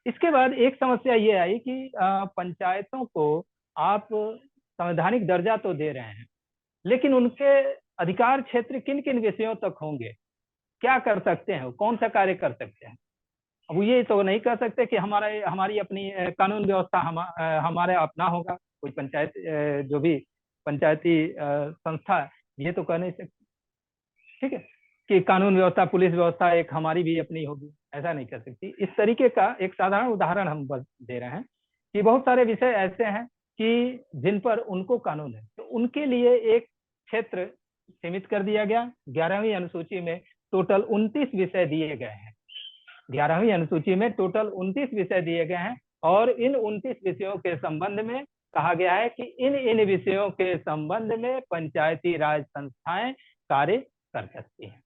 S2: इसके बाद एक समस्या ये आई कि पंचायतों को आप संवैधानिक दर्जा तो दे रहे हैं, लेकिन उनके अधिकार क्षेत्र किन किन विषयों तक होंगे, क्या कर सकते हैं, कौन सा कार्य कर सकते हैं। अब ये तो नहीं कह सकते कि हमारी अपनी कानून व्यवस्था हमारे अपना होगा, कोई पंचायत जो भी पंचायती संस्था, ये तो कह नहीं सकते, ठीक है, कि कानून व्यवस्था, पुलिस व्यवस्था एक हमारी भी अपनी होगी, ऐसा नहीं कर सकती। इस तरीके का एक साधारण उदाहरण हम बस दे रहे हैं कि बहुत सारे विषय ऐसे हैं कि जिन पर उनको कानून है, तो उनके लिए एक क्षेत्र सीमित कर दिया गया। 11वीं अनुसूची में टोटल 29 विषय दिए गए हैं। 11वीं अनुसूची में टोटल 29 विषय दिए गए हैं और इन 29 विषयों के संबंध में कहा गया है कि इन विषयों के संबंध में पंचायती राज संस्थाएं कार्य कर सकती हैं।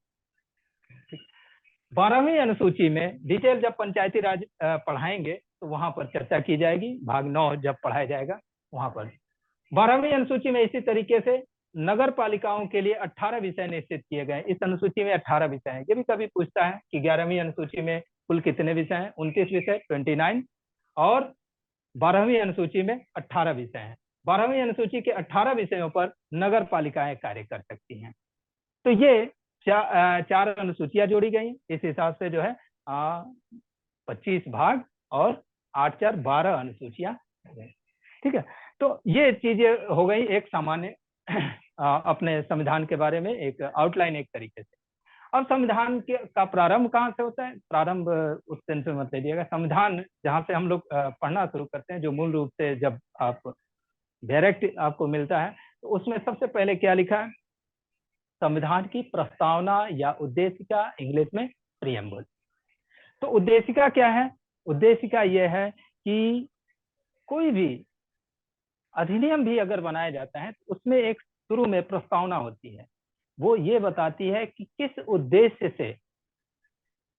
S2: 12वीं अनुसूची में डिटेल जब पंचायती राज पढ़ाएंगे तो वहां पर चर्चा की जाएगी, भाग 9 जब पढ़ाया जाएगा वहां पर। 12वीं अनुसूची में इसी तरीके से नगर पालिकाओं के लिए 18 विषय निश्चित किए गए। इस अनुसूची में 18 विषय हैं। ये भी कभी पूछता है कि 11वीं अनुसूची में कुल कितने विषय हैं? 29 विषय 29, और 12वीं अनुसूची में 18 विषय हैं। 12वीं अनुसूची के 18 विषयों पर नगर पालिकाएं कार्य कर सकती हैं। तो ये 4 अनुसूचियां जोड़ी गई। इस हिसाब से जो है 25 भाग और 8 4 12 अनुसूचियां, ठीक है। तो ये चीजें हो गई एक सामान्य अपने संविधान के बारे में एक आउटलाइन एक तरीके से। अब संविधान का प्रारंभ कहाँ से होता है? प्रारंभ उस सेंस में मत लीजिएगा। संविधान जहाँ से हम लोग पढ़ना शुरू करते हैं, जो मूल रूप से जब आप डायरेक्ट आपको मिलता है, तो उसमें सबसे पहले क्या लिखा है? संविधान की प्रस्तावना या उद्देशिका, इंग्लिश में प्रीएम्बल। तो उद्देशिका क्या है? उद्देशिका यह है कि कोई भी अधिनियम भी अगर बनाया जाता है तो उसमें एक शुरू में प्रस्तावना होती है। वो ये बताती है कि किस उद्देश्य से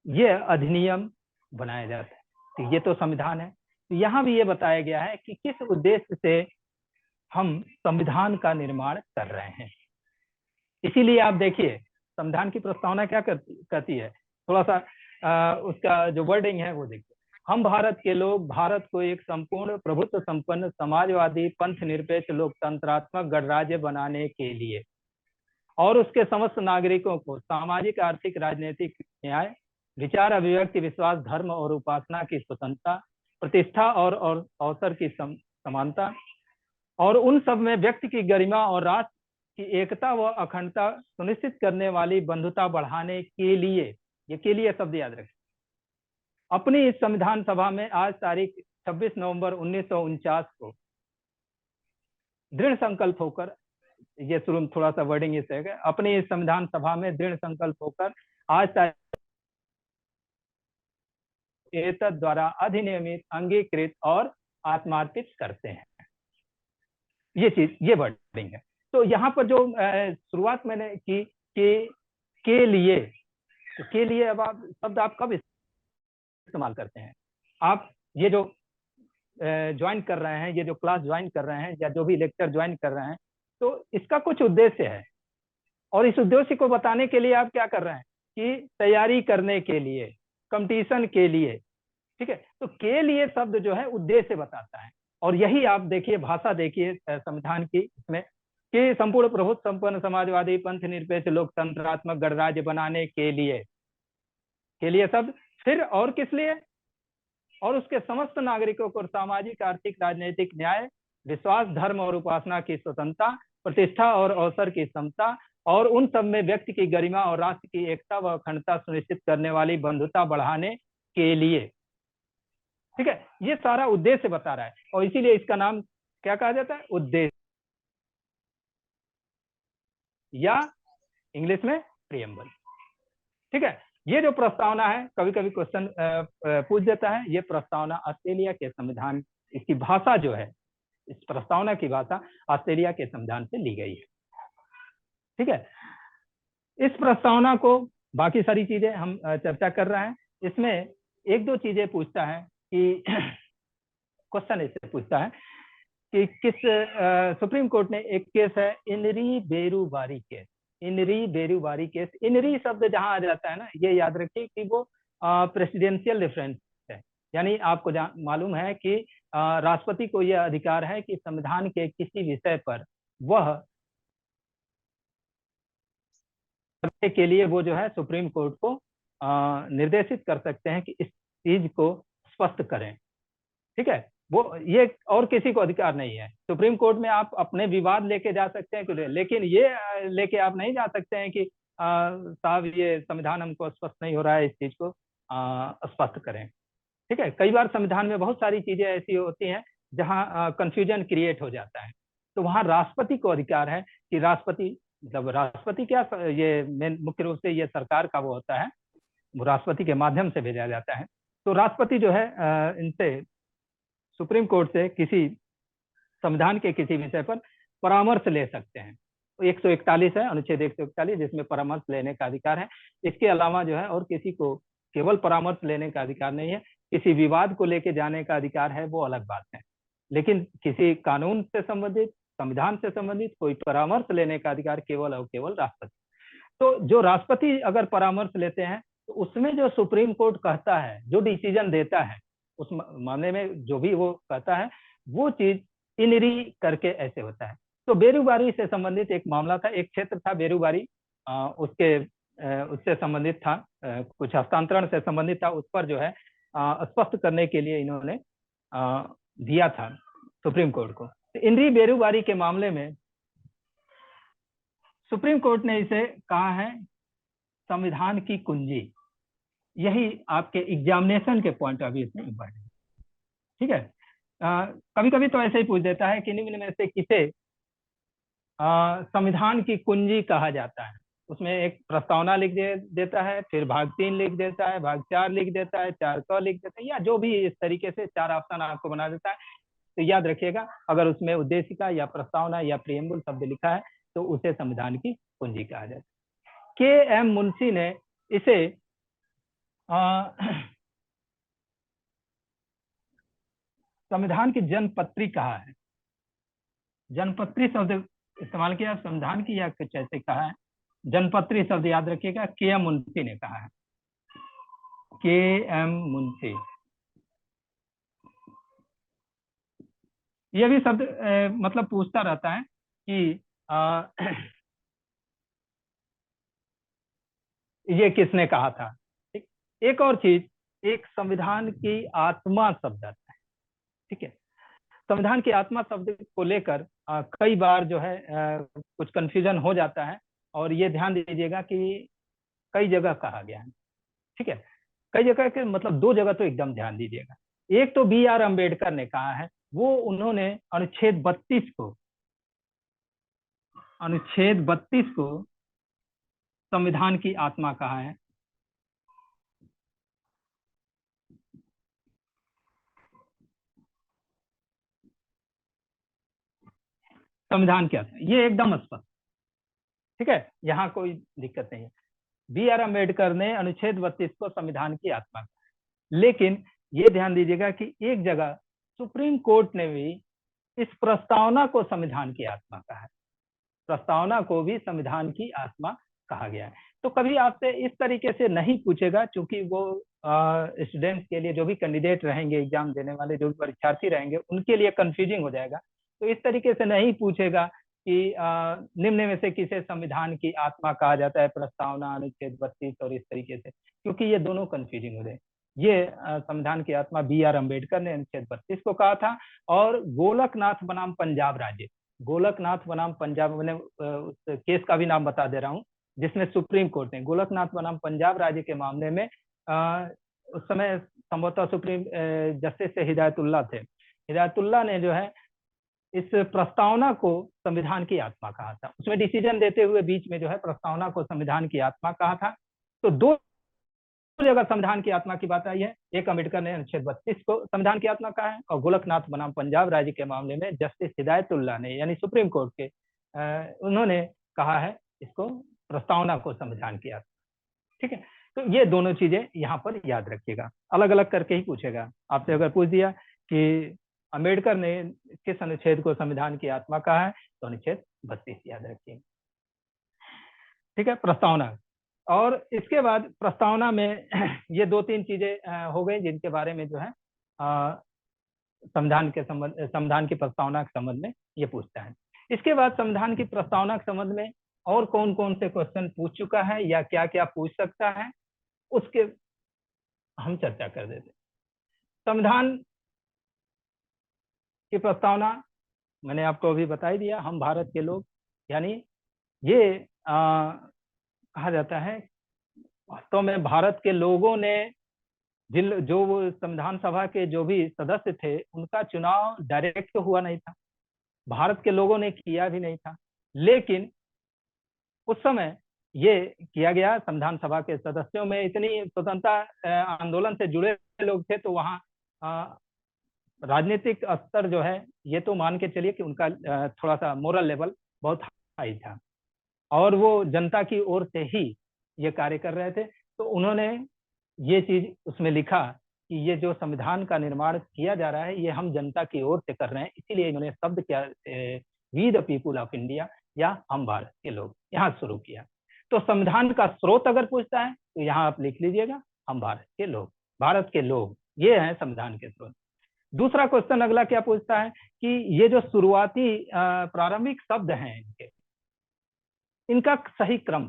S2: यह अधिनियम बनाया जाता है। तो ये तो संविधान है। तो यहाँ भी ये बताया गया है कि किस उद्देश्य से हम संविधान का निर्माण कर रहे हैं। इसीलिए आप देखिए संविधान की प्रस्तावना क्या कहती है, थोड़ा सा उसका जो वर्डिंग है वो देखिए। हम भारत के लोग भारत को एक संपूर्ण प्रभुत्व संपन्न समाजवादी पंथ निरपेक्ष लोकतंत्रात्मक गणराज्य बनाने के लिए और उसके समस्त नागरिकों को सामाजिक आर्थिक राजनीतिक न्याय, विचार अभिव्यक्ति, विश्वास, धर्म और उपासना की स्वतंत्रता, प्रतिष्ठा और अवसर की समानता और उन सब में व्यक्ति की गरिमा और राष्ट्र की एकता व अखंडता सुनिश्चित करने वाली बंधुता बढ़ाने के लिए, ये के लिए शब्द याद रखें, अपनी इस संविधान सभा में आज तारीख 26 नवंबर 1949 को दृढ़ संकल्प होकर, ये शुरू में थोड़ा सा वर्डिंग इस है, अपनी इस संविधान सभा में दृढ़ संकल्प होकर आज तारीख द्वारा अधिनियमित, अंगीकृत और आत्मार्पित करते हैं। ये चीज, ये वर्डिंग है। तो यहाँ पर जो शुरुआत मैंने की के लिए, तो के लिए अब आप शब्द आप कब इस्तेमाल करते हैं? आप ये जो ज्वाइन कर रहे हैं, ये जो क्लास ज्वाइन कर रहे हैं या जो भी लेक्चर ज्वाइन कर रहे हैं, तो इसका कुछ उद्देश्य है और इस उद्देश्य को बताने के लिए आप क्या कर रहे हैं कि तैयारी करने के लिए, कंपटीशन के लिए, ठीक है। तो के लिए शब्द जो है उद्देश्य बताता है। और यही आप देखिए, भाषा देखिए संविधान की, इसमें कि संपूर्ण प्रभुत्व संपन्न समाजवादी पंथ निरपेक्ष लोकतंत्रात्मक गणराज्य बनाने के लिए शब्द, फिर और किस लिए? और उसके समस्त नागरिकों को सामाजिक आर्थिक राजनीतिक न्याय, विश्वास, धर्म और उपासना की स्वतंत्रता, प्रतिष्ठा और अवसर की समता और उन सब में व्यक्ति की गरिमा और राष्ट्र की एकता व अखंडता सुनिश्चित करने वाली बंधुता बढ़ाने के लिए, ठीक है। ये सारा उद्देश्य बता रहा है और इसीलिए इसका नाम क्या कहा जाता है? उद्देश्य, या इंग्लिश में प्रीएम्बल, ठीक है। ये जो प्रस्तावना है, कभी कभी क्वेश्चन पूछ देता है, ये प्रस्तावना ऑस्ट्रेलिया के संविधान, इसकी भाषा जो है, इस प्रस्तावना की भाषा ऑस्ट्रेलिया के संविधान से ली गई है, ठीक है। इस प्रस्तावना को, बाकी सारी चीजें हम चर्चा कर रहे हैं, इसमें एक दो चीजें पूछता है कि क्वेश्चन इससे पूछता है कि किस सुप्रीम कोर्ट ने एक केस है इनरी बेरुबारी केस, इनरी बेरुबारी केस। इनरी शब्द जहां आ जाता है ना, ये याद रखिए कि वो प्रेसिडेंशियल रेफरेंस है, यानी आपको मालूम है कि राष्ट्रपति को यह अधिकार है कि संविधान के किसी विषय पर वह करने के लिए वो जो है सुप्रीम कोर्ट को निर्देशित कर सकते हैं कि इस चीज को स्पष्ट करें। ठीक है, वो ये और किसी को अधिकार नहीं है। सुप्रीम कोर्ट में आप अपने विवाद लेके जा सकते हैं, लेकिन ये लेके आप नहीं जा सकते हैं कि साहब ये संविधान हमको स्पष्ट नहीं हो रहा है, इस चीज को स्पष्ट करें। ठीक है, कई बार संविधान में बहुत सारी चीजें ऐसी होती हैं जहां कंफ्यूजन क्रिएट हो जाता है, तो वहां राष्ट्रपति को अधिकार है कि राष्ट्रपति, मतलब राष्ट्रपति क्या, ये मुख्य रूप से ये सरकार का वो होता है, वो राष्ट्रपति के माध्यम से भेजा जाता है। तो राष्ट्रपति जो है इनसे, सुप्रीम कोर्ट से किसी संविधान के किसी विषय पर परामर्श ले सकते हैं। 141 है, अनुच्छेद 141, जिसमें परामर्श लेने का अधिकार है। इसके अलावा जो है और किसी को केवल परामर्श लेने का अधिकार नहीं है, किसी विवाद को लेके जाने का अधिकार है, वो अलग बात है। लेकिन किसी कानून से संबंधित, संविधान से संबंधित कोई परामर्श लेने का अधिकार केवल और केवल राष्ट्रपति। तो जो राष्ट्रपति अगर परामर्श लेते हैं तो उसमें जो सुप्रीम कोर्ट कहता है, जो डिसीजन देता है, उस मामले में जो भी वो कहता है, वो चीज इनरी करके ऐसे होता है। तो बेरूबारी से संबंधित एक मामला था, एक क्षेत्र था बेरूबारी, उससे संबंधित था, कुछ हस्तांतरण से संबंधित था, उस पर जो है स्पष्ट करने के लिए इन्होंने दिया था सुप्रीम कोर्ट को। तो इनरी बेरूबारी के मामले में सुप्रीम कोर्ट ने इसे कहा है संविधान की कुंजी। यही आपके एग्जामिनेशन के पॉइंट ऑफ व्यू से इम्पोर्टेंट। ठीक है, कभी कभी तो ऐसे ही पूछ देता है कि निम्न में से किसे संविधान की कुंजी कहा जाता है। उसमें एक प्रस्तावना लिख देता है, फिर भाग 3 लिख देता है, भाग 4 लिख देता है, 4 क लिख देता है, या जो भी इस तरीके से 4 ऑप्शन आपको बना देता है। तो याद रखिएगा, अगर उसमें उद्देशिका या प्रस्तावना या प्रियम्बल शब्द लिखा है तो उसे संविधान की कुंजी कहा जाता है। के एम मुंशी ने इसे संविधान की जनपत्री कहा है। जनपत्री शब्द इस्तेमाल किया संविधान की, या कुछ ऐसे कहा है। जनपत्री शब्द याद रखिएगा, के एम मुंशी ने कहा है, के एम मुंशी। यह भी शब्द मतलब पूछता रहता है कि ये किसने कहा था। एक और चीज, एक संविधान की आत्मा शब्द आता है। ठीक है, संविधान की आत्मा शब्द को लेकर कई बार जो है कुछ कंफ्यूजन हो जाता है, और ये ध्यान दीजिएगा कि कई जगह कहा गया है। ठीक है, कई जगह के मतलब 2 जगह तो एकदम ध्यान दीजिएगा। एक तो बी आर अम्बेडकर ने कहा है, वो उन्होंने अनुच्छेद 32 को संविधान की आत्मा कहा है। संविधान की आत्मा, ये एकदम स्पष्ट। ठीक है, यहाँ कोई दिक्कत नहीं है। बी आर अम्बेडकर ने अनुच्छेद 32 को संविधान की आत्मा कहा है। लेकिन ये ध्यान दीजिएगा कि एक जगह सुप्रीम कोर्ट ने भी इस प्रस्तावना को संविधान की आत्मा कहा है। प्रस्तावना को भी संविधान की आत्मा कहा गया है। तो कभी आपसे इस तरीके से नहीं पूछेगा, क्योंकि वो स्टूडेंट्स के लिए, जो भी कैंडिडेट रहेंगे, एग्जाम देने वाले जो भी परीक्षार्थी रहेंगे, उनके लिए कंफ्यूजिंग हो जाएगा। तो इस तरीके से नहीं पूछेगा कि निम्न में से किसे संविधान की आत्मा कहा जाता है, प्रस्तावना, अनुच्छेद 32 और इस तरीके से, क्योंकि ये दोनों कंफ्यूजिंग हो जाए। ये संविधान की आत्मा बी आर अम्बेडकर ने अनुच्छेद 32 को कहा था। और गोलकनाथ बनाम पंजाब राज्य, गोलकनाथ बनाम पंजाब, मैंने उस केस का भी नाम बता दे रहा हूँ, जिसमें सुप्रीम कोर्ट ने गोलकनाथ बनाम पंजाब राज्य के मामले में उस समय संभवतः सुप्रीम जस्टिस हिदायतुल्लाह थे। हिदायतुल्लाह ने जो है इस प्रस्तावना को संविधान की आत्मा कहा था। उसमें डिसीजन देते हुए बीच में जो है प्रस्तावना को संविधान की आत्मा कहा था। तो 2 जगह संविधान की आत्मा की बात आई है। एक अम्बेडकर ने अनुच्छेद 32 को संविधान की आत्मा कहा है, और गोलकनाथ बनाम पंजाब राज्य के मामले में जस्टिस हिदायतुल्लाह ने, यानी सुप्रीम कोर्ट के, उन्होंने कहा है इसको, प्रस्तावना को संविधान की आत्मा। ठीक है, तो ये दोनों चीजें यहाँ पर याद रखिएगा, अलग अलग करके ही पूछेगा आपसे। अगर पूछ दिया कि अम्बेडकर ने किस अनुच्छेद को संविधान की आत्मा कहा है, तो अनुच्छेद 32 याद रखिएगा। ठीक है, प्रस्तावना। और इसके बाद प्रस्तावना में ये 2-3 चीजें हो गई जिनके बारे में जो है संविधान की प्रस्तावना के संबंध में ये पूछता है। इसके बाद संविधान की प्रस्तावना के संबंध में और कौन कौन से क्वेश्चन पूछ चुका है या क्या क्या पूछ सकता है, उसके हम चर्चा कर देते। संविधान की प्रस्तावना मैंने आपको अभी बता ही दिया, हम भारत के लोग, यानी ये कहा जाता है वास्तव में भारत के लोगों ने जो वो संविधान सभा के जो भी सदस्य थे उनका चुनाव डायरेक्ट तो हुआ नहीं था, भारत के लोगों ने किया भी नहीं था, लेकिन उस समय ये किया गया। संविधान सभा के सदस्यों में इतनी स्वतंत्रता आंदोलन से जुड़े लोग थे, तो वहाँ राजनीतिक स्तर जो है ये तो मान के चलिए कि उनका थोड़ा सा मोरल लेवल बहुत हाई था और वो जनता की ओर से ही ये कार्य कर रहे थे। तो उन्होंने ये चीज उसमें लिखा कि ये जो संविधान का निर्माण किया जा रहा है ये हम जनता की ओर से कर रहे हैं, इसीलिए इन्होंने शब्द क्या we the people of India या हम भारत के लोग यहाँ शुरू किया। तो संविधान का स्रोत अगर पूछता है तो यहाँ आप लिख लीजिएगा हम भारत के लोग, भारत के लोग ये हैं संविधान के स्रोत। दूसरा क्वेश्चन अगला क्या पूछता है कि ये जो शुरुआती प्रारंभिक शब्द हैं इनका सही क्रम,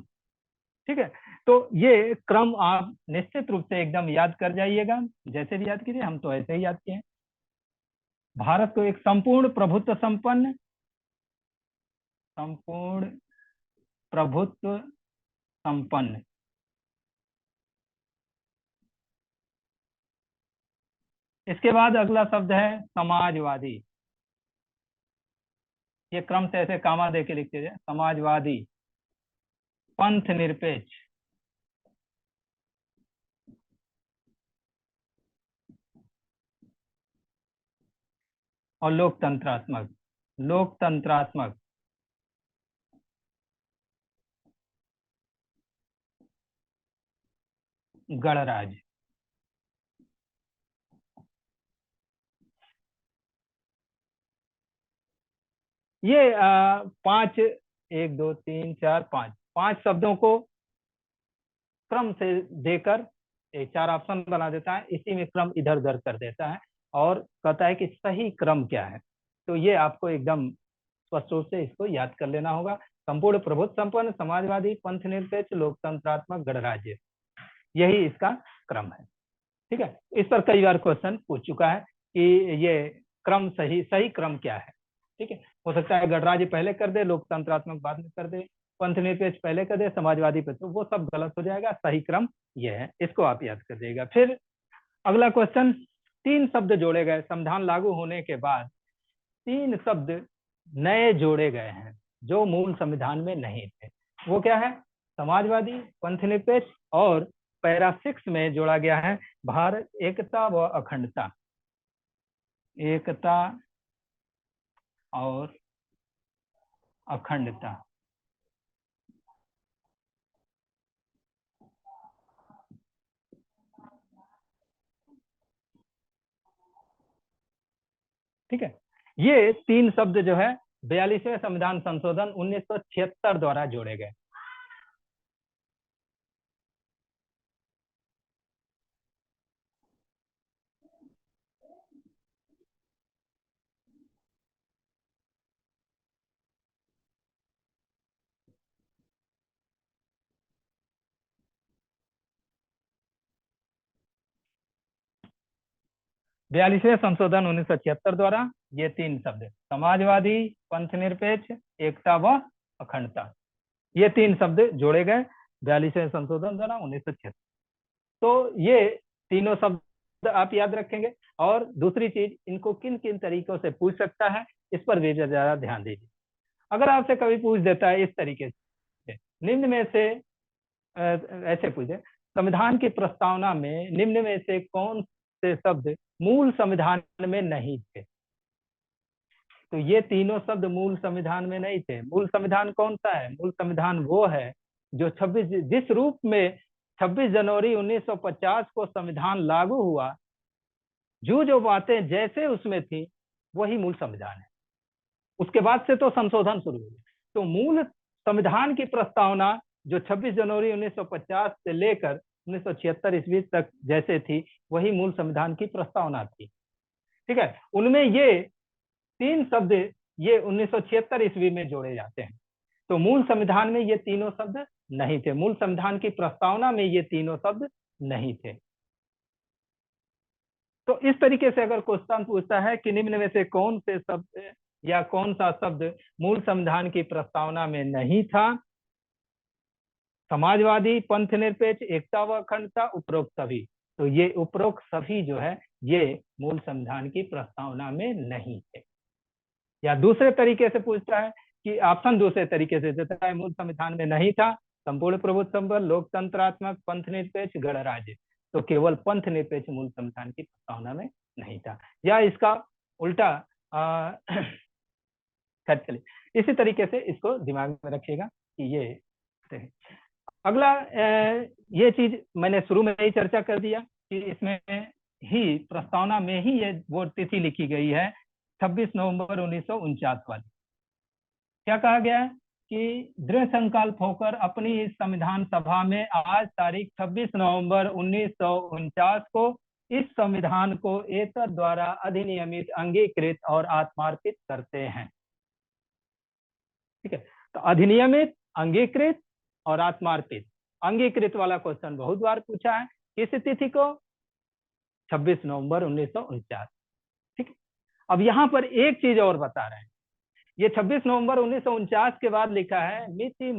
S2: ठीक है। तो ये क्रम आप निश्चित रूप से एकदम याद कर जाइएगा, जैसे भी याद कीजिए, हम तो ऐसे ही याद किए हैं। भारत को एक संपूर्ण प्रभुत्व संपन्न इसके बाद अगला शब्द है समाजवादी। ये क्रम से ऐसे कामा दे के लिखते हैं, समाजवादी, पंथ निरपेक्ष, और लोकतंत्रात्मक गणराज्य। ये 5 1 2 3 4 5 शब्दों को क्रम से देकर 4 ऑप्शन बना देता है, इसी में क्रम इधर उधर कर देता है और कहता है कि सही क्रम क्या है। तो ये आपको एकदम स्पष्ट रूप से इसको याद कर लेना होगा। संपूर्ण प्रभुत्व संपन्न, समाजवादी, पंथ निरपेक्ष, लोकतंत्रात्मक गणराज्य, यही इसका क्रम है, ठीक है। इस पर कई बार क्वेश्चन पूछ चुका है कि ये क्रम सही क्रम क्या है, ठीक है। हो सकता है गणराज्य पहले कर दे, लोकतंत्रात्मक बाद में कर दे, पंथ निरपेक्ष पहले कर दे, समाजवादी पे, तो वो सब गलत हो जाएगा, सही क्रम ये है, इसको आप याद कर दीजिएगा। फिर अगला क्वेश्चन, 3 शब्द जोड़े गए, संविधान लागू होने के बाद 3 शब्द नए जोड़े गए हैं जो मूल संविधान में नहीं थे। वो क्या है? समाजवादी, पंथ निरपेक्ष और पैरा 6 में जोड़ा गया है भारत एकता व अखंडता। एकता और अखंडता, ठीक है। ये 3 शब्द जो है 42वें संविधान संशोधन 1976 द्वारा जोड़े गए। बयालीसवें संशोधन 1976 द्वारा ये 3 शब्द, समाजवादी, पंथ निरपेक्ष, एकता व अखंडता, ये 3 शब्द जोड़े गए 42वें संशोधन द्वारा 1976। तो ये तीनों शब्द आप याद रखेंगे। और दूसरी चीज, इनको किन किन तरीकों से पूछ सकता है इस पर भी ज्यादा ध्यान दीजिए। अगर आपसे कभी पूछ देता है इस तरीके से, निम्न में से ऐसे पूछे, संविधान की प्रस्तावना में निम्न में से कौन से शब्द मूल संविधान में नहीं थे, तो ये तीनों शब्द मूल संविधान में नहीं थे। मूल संविधान कौन सा है? मूल संविधान वो है जो जिस रूप में 26 जनवरी 1950 को संविधान लागू हुआ, जो बातें जैसे उसमें थी वही मूल संविधान है। उसके बाद से तो संशोधन शुरू हुए। तो मूल संविधान की प्रस्तावना जो 26 जनवरी 1950 से लेकर 1976 ईस्वी तक जैसे थी वही मूल संविधान की प्रस्तावना थी, ठीक है। उनमें ये 3 शब्द ये 1976 ईस्वी में जोड़े जाते हैं। तो मूल संविधान में ये तीनों शब्द नहीं थे, मूल संविधान की प्रस्तावना में ये तीनों शब्द नहीं थे। तो इस तरीके से अगर क्वेश्चन पूछता है कि निम्न में से कौन से शब्द या कौन सा शब्द मूल संविधान की प्रस्तावना में नहीं था, समाजवादी, पंथ निरपेक्ष, एकता व अखंडता, उपरोक्त सभी, तो ये उपरोक्त सभी जो है ये मूल संविधान की प्रस्तावना में नहीं थे। या दूसरे तरीके से पूछता है कि ऑप्शन दूसरे तरीके से देता है, मूल संविधान में नहीं था संपूर्ण प्रभुत्व संबंध, लोकतंत्रात्मक, पंथ निरपेक्ष, गणराज्य, तो केवल पंथ निरपेक्ष मूल संविधान की प्रस्तावना में नहीं था। या इसका उल्टा चलिए इसी तरीके से इसको दिमाग में रखिएगा कि ये अगला ये चीज मैंने शुरू में ही चर्चा कर दिया कि इसमें ही प्रस्तावना में ही ये वो तिथि लिखी गई है 26 नवंबर 1949 वाली। क्या कहा गया है कि दृढ़ संकल्प होकर अपनी इस संविधान सभा में आज तारीख 26 नवंबर 1949 को इस संविधान को एतद द्वारा अधिनियमित, अंगीकृत और आत्मार्पित करते हैं। ठीक है, तो अधिनियमित, अंगीकृत और आत्मार्पित। अंगीकृत वाला क्वेश्चन बहुत बार पूछा है, किस तिथि को? 26 नवंबर 1949। ठीक है, अब यहाँ पर एक चीज और बता रहे हैं, ये 26 नवंबर 1949 के बाद लिखा है मिति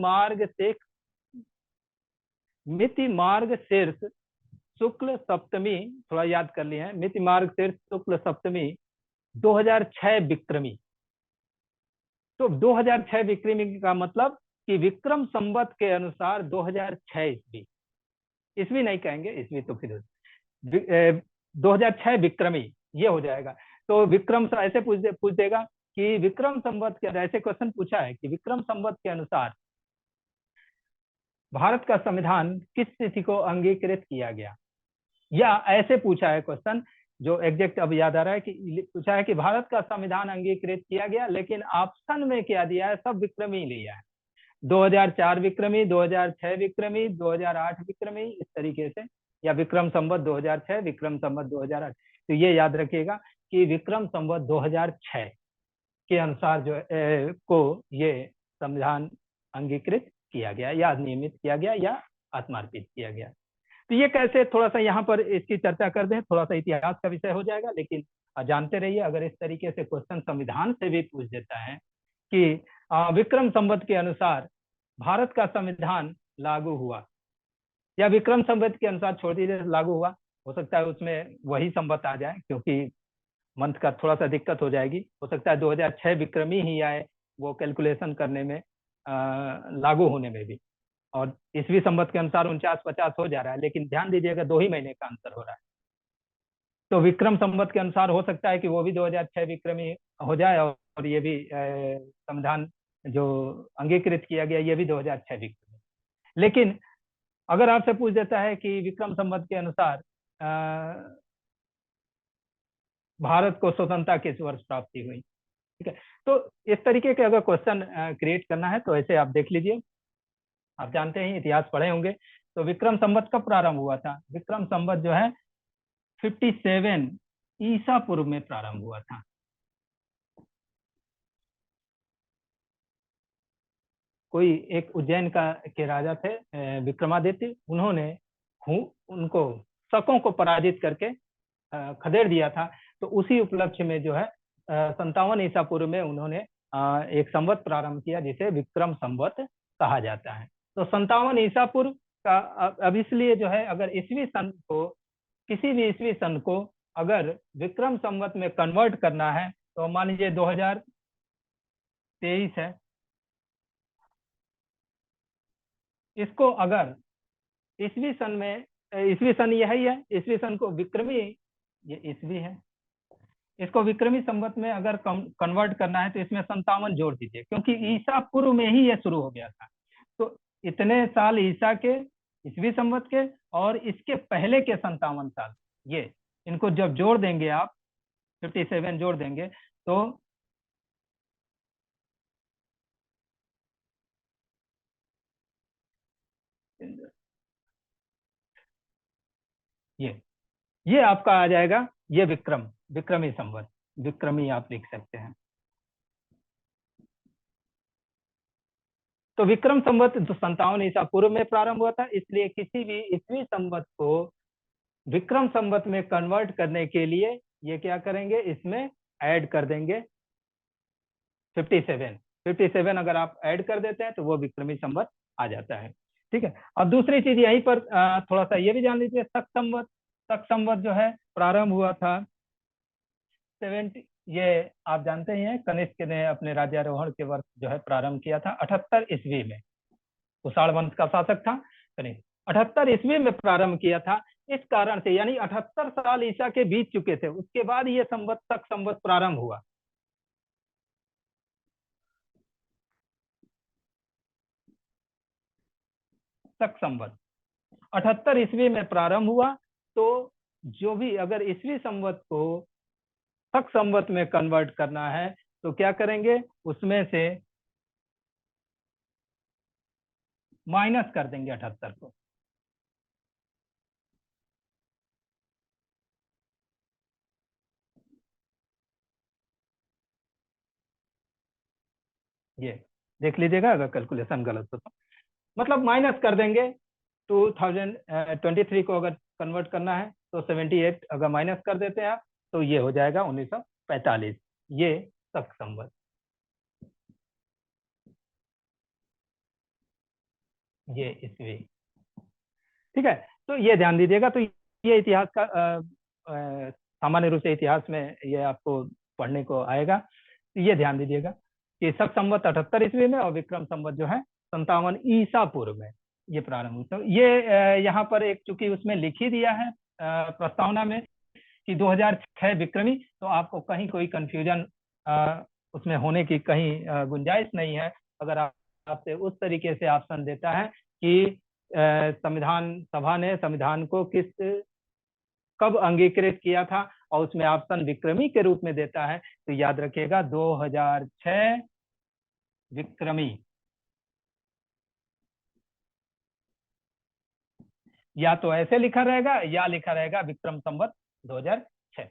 S2: मार्ग शीर्ष शुक्ल सप्तमी, थोड़ा याद कर लिए हैं, मिति मार्ग शीर्ष शुक्ल सप्तमी 2006 विक्रमी। तो 2006 विक्रमी का मतलब कि विक्रम संवत के अनुसार 2006 ईस्वी, ईस्वी नहीं कहेंगे, ईस्वी तो फिर 2006 विक्रमी ये हो जाएगा। तो विक्रम ऐसे पूछ देगा कि विक्रम संवत के, ऐसे क्वेश्चन पूछा है कि विक्रम संवत के अनुसार भारत का संविधान किस तिथि को अंगीकृत किया गया, या ऐसे पूछा है क्वेश्चन जो एग्जैक्ट अब याद आ रहा है कि पूछा है कि भारत का संविधान अंगीकृत किया गया, लेकिन ऑप्शन में क्या दिया है, सब विक्रमी लिया है, 2004 विक्रमी, 2006 विक्रमी, 2008 विक्रमी, इस तरीके से, या विक्रम संवत 2006, विक्रम संवत 2008। तो ये याद रखिएगा कि विक्रम संवत 2006 के अनुसार जो को ये संविधान अंगीकृत किया गया या नियमित किया गया या आत्मार्पित किया गया। तो ये कैसे, थोड़ा सा यहाँ पर इसकी चर्चा कर दें, थोड़ा सा इतिहास का विषय हो जाएगा, लेकिन जानते रहिए अगर इस तरीके से क्वेश्चन संविधान से भी पूछ देता है कि विक्रम संवत के अनुसार भारत का संविधान लागू हुआ, या विक्रम संवत के अनुसार छोड़ दीजिए लागू हुआ, हो सकता है उसमें वही संवत आ जाए क्योंकि मंथ का थोड़ा सा दिक्कत हो जाएगी, हो सकता है 2006 विक्रमी ही आए वो कैलकुलेशन करने में, लागू होने में भी, और ईस्वी संवत के अनुसार 49-50 हो जा रहा है, लेकिन ध्यान दीजिएगा 2 ही महीने का अंतर हो रहा है। तो विक्रम संवत के अनुसार हो सकता है कि वो भी 2006 विक्रमी हो जाए और ये भी संविधान जो अंगीकृत किया गया ये भी 2006 विक्रमी। लेकिन अगर आपसे पूछ देता है कि विक्रम संवत के अनुसार भारत को स्वतंत्रता किस वर्ष प्राप्ति हुई, ठीक है, तो इस तरीके के अगर क्वेश्चन क्रिएट करना है तो ऐसे आप देख लीजिए, आप जानते हैं इतिहास पढ़े होंगे। तो विक्रम संवत कब प्रारंभ हुआ था? विक्रम संवत जो है 57 ईसा पूर्व में प्रारंभ हुआ था। कोई एक उज्जैन के राजा थे विक्रमादित्य, उन्होंने उनको शकों को पराजित करके खदेड़ दिया था। तो उसी उपलक्ष्य में जो है 57 ईसा पूर्व में उन्होंने एक संवत प्रारंभ किया जिसे विक्रम संवत कहा जाता है। तो 57 ईसा पूर्व का अब इसलिए जो है अगर ईस्वी सन को, किसी भी ईस्वी सन को अगर विक्रम संवत में कन्वर्ट करना है तो मान लीजिए 2023 है, इसको अगर ईस्वी सन में, ईस्वी सन यही है, ईस्वी सन को विक्रमी, ये ईस्वी है, इसको विक्रमी संवत में अगर कन्वर्ट करना है तो इसमें 57 जोड़ दीजिए, क्योंकि ईसा पूर्व में ही ये शुरू हो गया था। तो इतने साल ईसा के, ईस्वी संवत के, और इसके पहले के 57 साल, ये इनको जब जोड़ देंगे आप 57 जोड़ देंगे तो ये आपका आ जाएगा, ये विक्रमी संवत, विक्रमी आप लिख सकते हैं। तो विक्रम संवत 57 ईसा पूर्व में प्रारंभ हुआ था, इसलिए किसी भी ईस्वी संवत को विक्रम संवत में कन्वर्ट करने के लिए ये क्या करेंगे, इसमें ऐड कर देंगे 57 अगर आप ऐड कर देते हैं तो वो विक्रमी संवत आ जाता है। ठीक है, अब दूसरी चीज यहीं पर थोड़ा सा ये भी जान लीजिए, शक संवत जो है प्रारंभ हुआ था 70, ये आप जानते ही हैं कनिष्क ने अपने राज्यारोहण के वर्ष जो है प्रारंभ किया था 78 ईस्वी में। कुषाण वंश का शासक था कनिष्क, 78 ईस्वी में प्रारंभ किया था। इस कारण से यानी 78 साल ईसा के बीत चुके थे, उसके बाद ये संवत शक संवत प्रारंभ हुआ। शक संवत 78 ईस्वी में प्रारंभ हुआ, तो जो भी अगर ईस्वी संवत को शक संवत में कन्वर्ट करना है तो क्या करेंगे, उसमें से माइनस कर देंगे 78 को। ये देख लीजिएगा अगर कैलकुलेशन गलत हो तो, मतलब माइनस कर देंगे। 2023 को अगर कन्वर्ट करना है तो 78 अगर माइनस कर देते हैं आप तो ये हो जाएगा 1945, ये शक संवत। ये ईस्वी, ठीक है, तो ये ध्यान दीजिएगा। तो ये इतिहास का सामान्य रूप से इतिहास में ये आपको पढ़ने को आएगा, तो ये ध्यान दीजिएगा कि शक संवत 78 ईस्वी में और विक्रम संवत जो है 57 ईसा पूर्व में ये प्रारंभ हुआ। तो ये यहाँ पर एक चूंकि उसमें लिख ही दिया है प्रस्तावना में कि 2006 विक्रमी, तो आपको कहीं कोई कंफ्यूजन उसमें होने की कहीं गुंजाइश नहीं है। अगर आपसे उस तरीके से ऑप्शन देता है कि संविधान सभा ने संविधान को कब अंगीकृत किया था और उसमें ऑप्शन विक्रमी के रूप में देता है, तो याद रखिएगा 2006 विक्रमी, या तो ऐसे लिखा रहेगा या लिखा रहेगा विक्रम संवत 2006।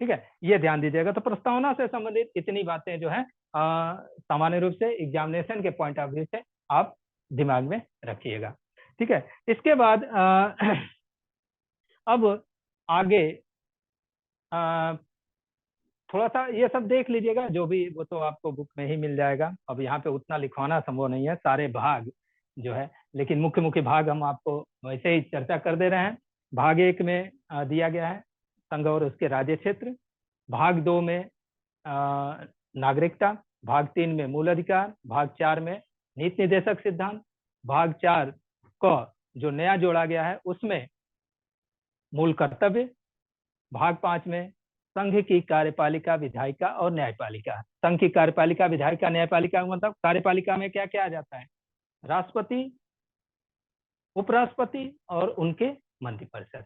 S2: ठीक है, ये ध्यान दीजिएगा। तो प्रस्तावना से संबंधित इतनी बातें जो है सामान्य रूप से एग्जामिनेशन के पॉइंट ऑफ व्यू से आप दिमाग में रखिएगा। ठीक है, इसके बाद अब आगे थोड़ा सा ये सब देख लीजिएगा, जो भी वो तो आपको बुक में ही मिल जाएगा। अब यहाँ पे उतना लिखवाना संभव नहीं है सारे भाग जो है, लेकिन मुख्य मुख्य भाग हम आपको वैसे ही चर्चा कर दे रहे हैं। भाग 1 में दिया गया है संघ और उसके राज्य क्षेत्र, भाग 2 में नागरिकता, भाग 3 में मूल अधिकार, भाग 4 में नीति निर्देशक सिद्धांत, भाग 4 को जो नया जोड़ा गया है उसमें मूल कर्तव्य, भाग 5 में संघ की कार्यपालिका, विधायिका और न्यायपालिका। संघ की कार्यपालिका, विधायिका, न्यायपालिका मतलब कार्यपालिका में क्या क्या आ जाता है, राष्ट्रपति, उपराष्ट्रपति और उनके मंत्रिपरिषद।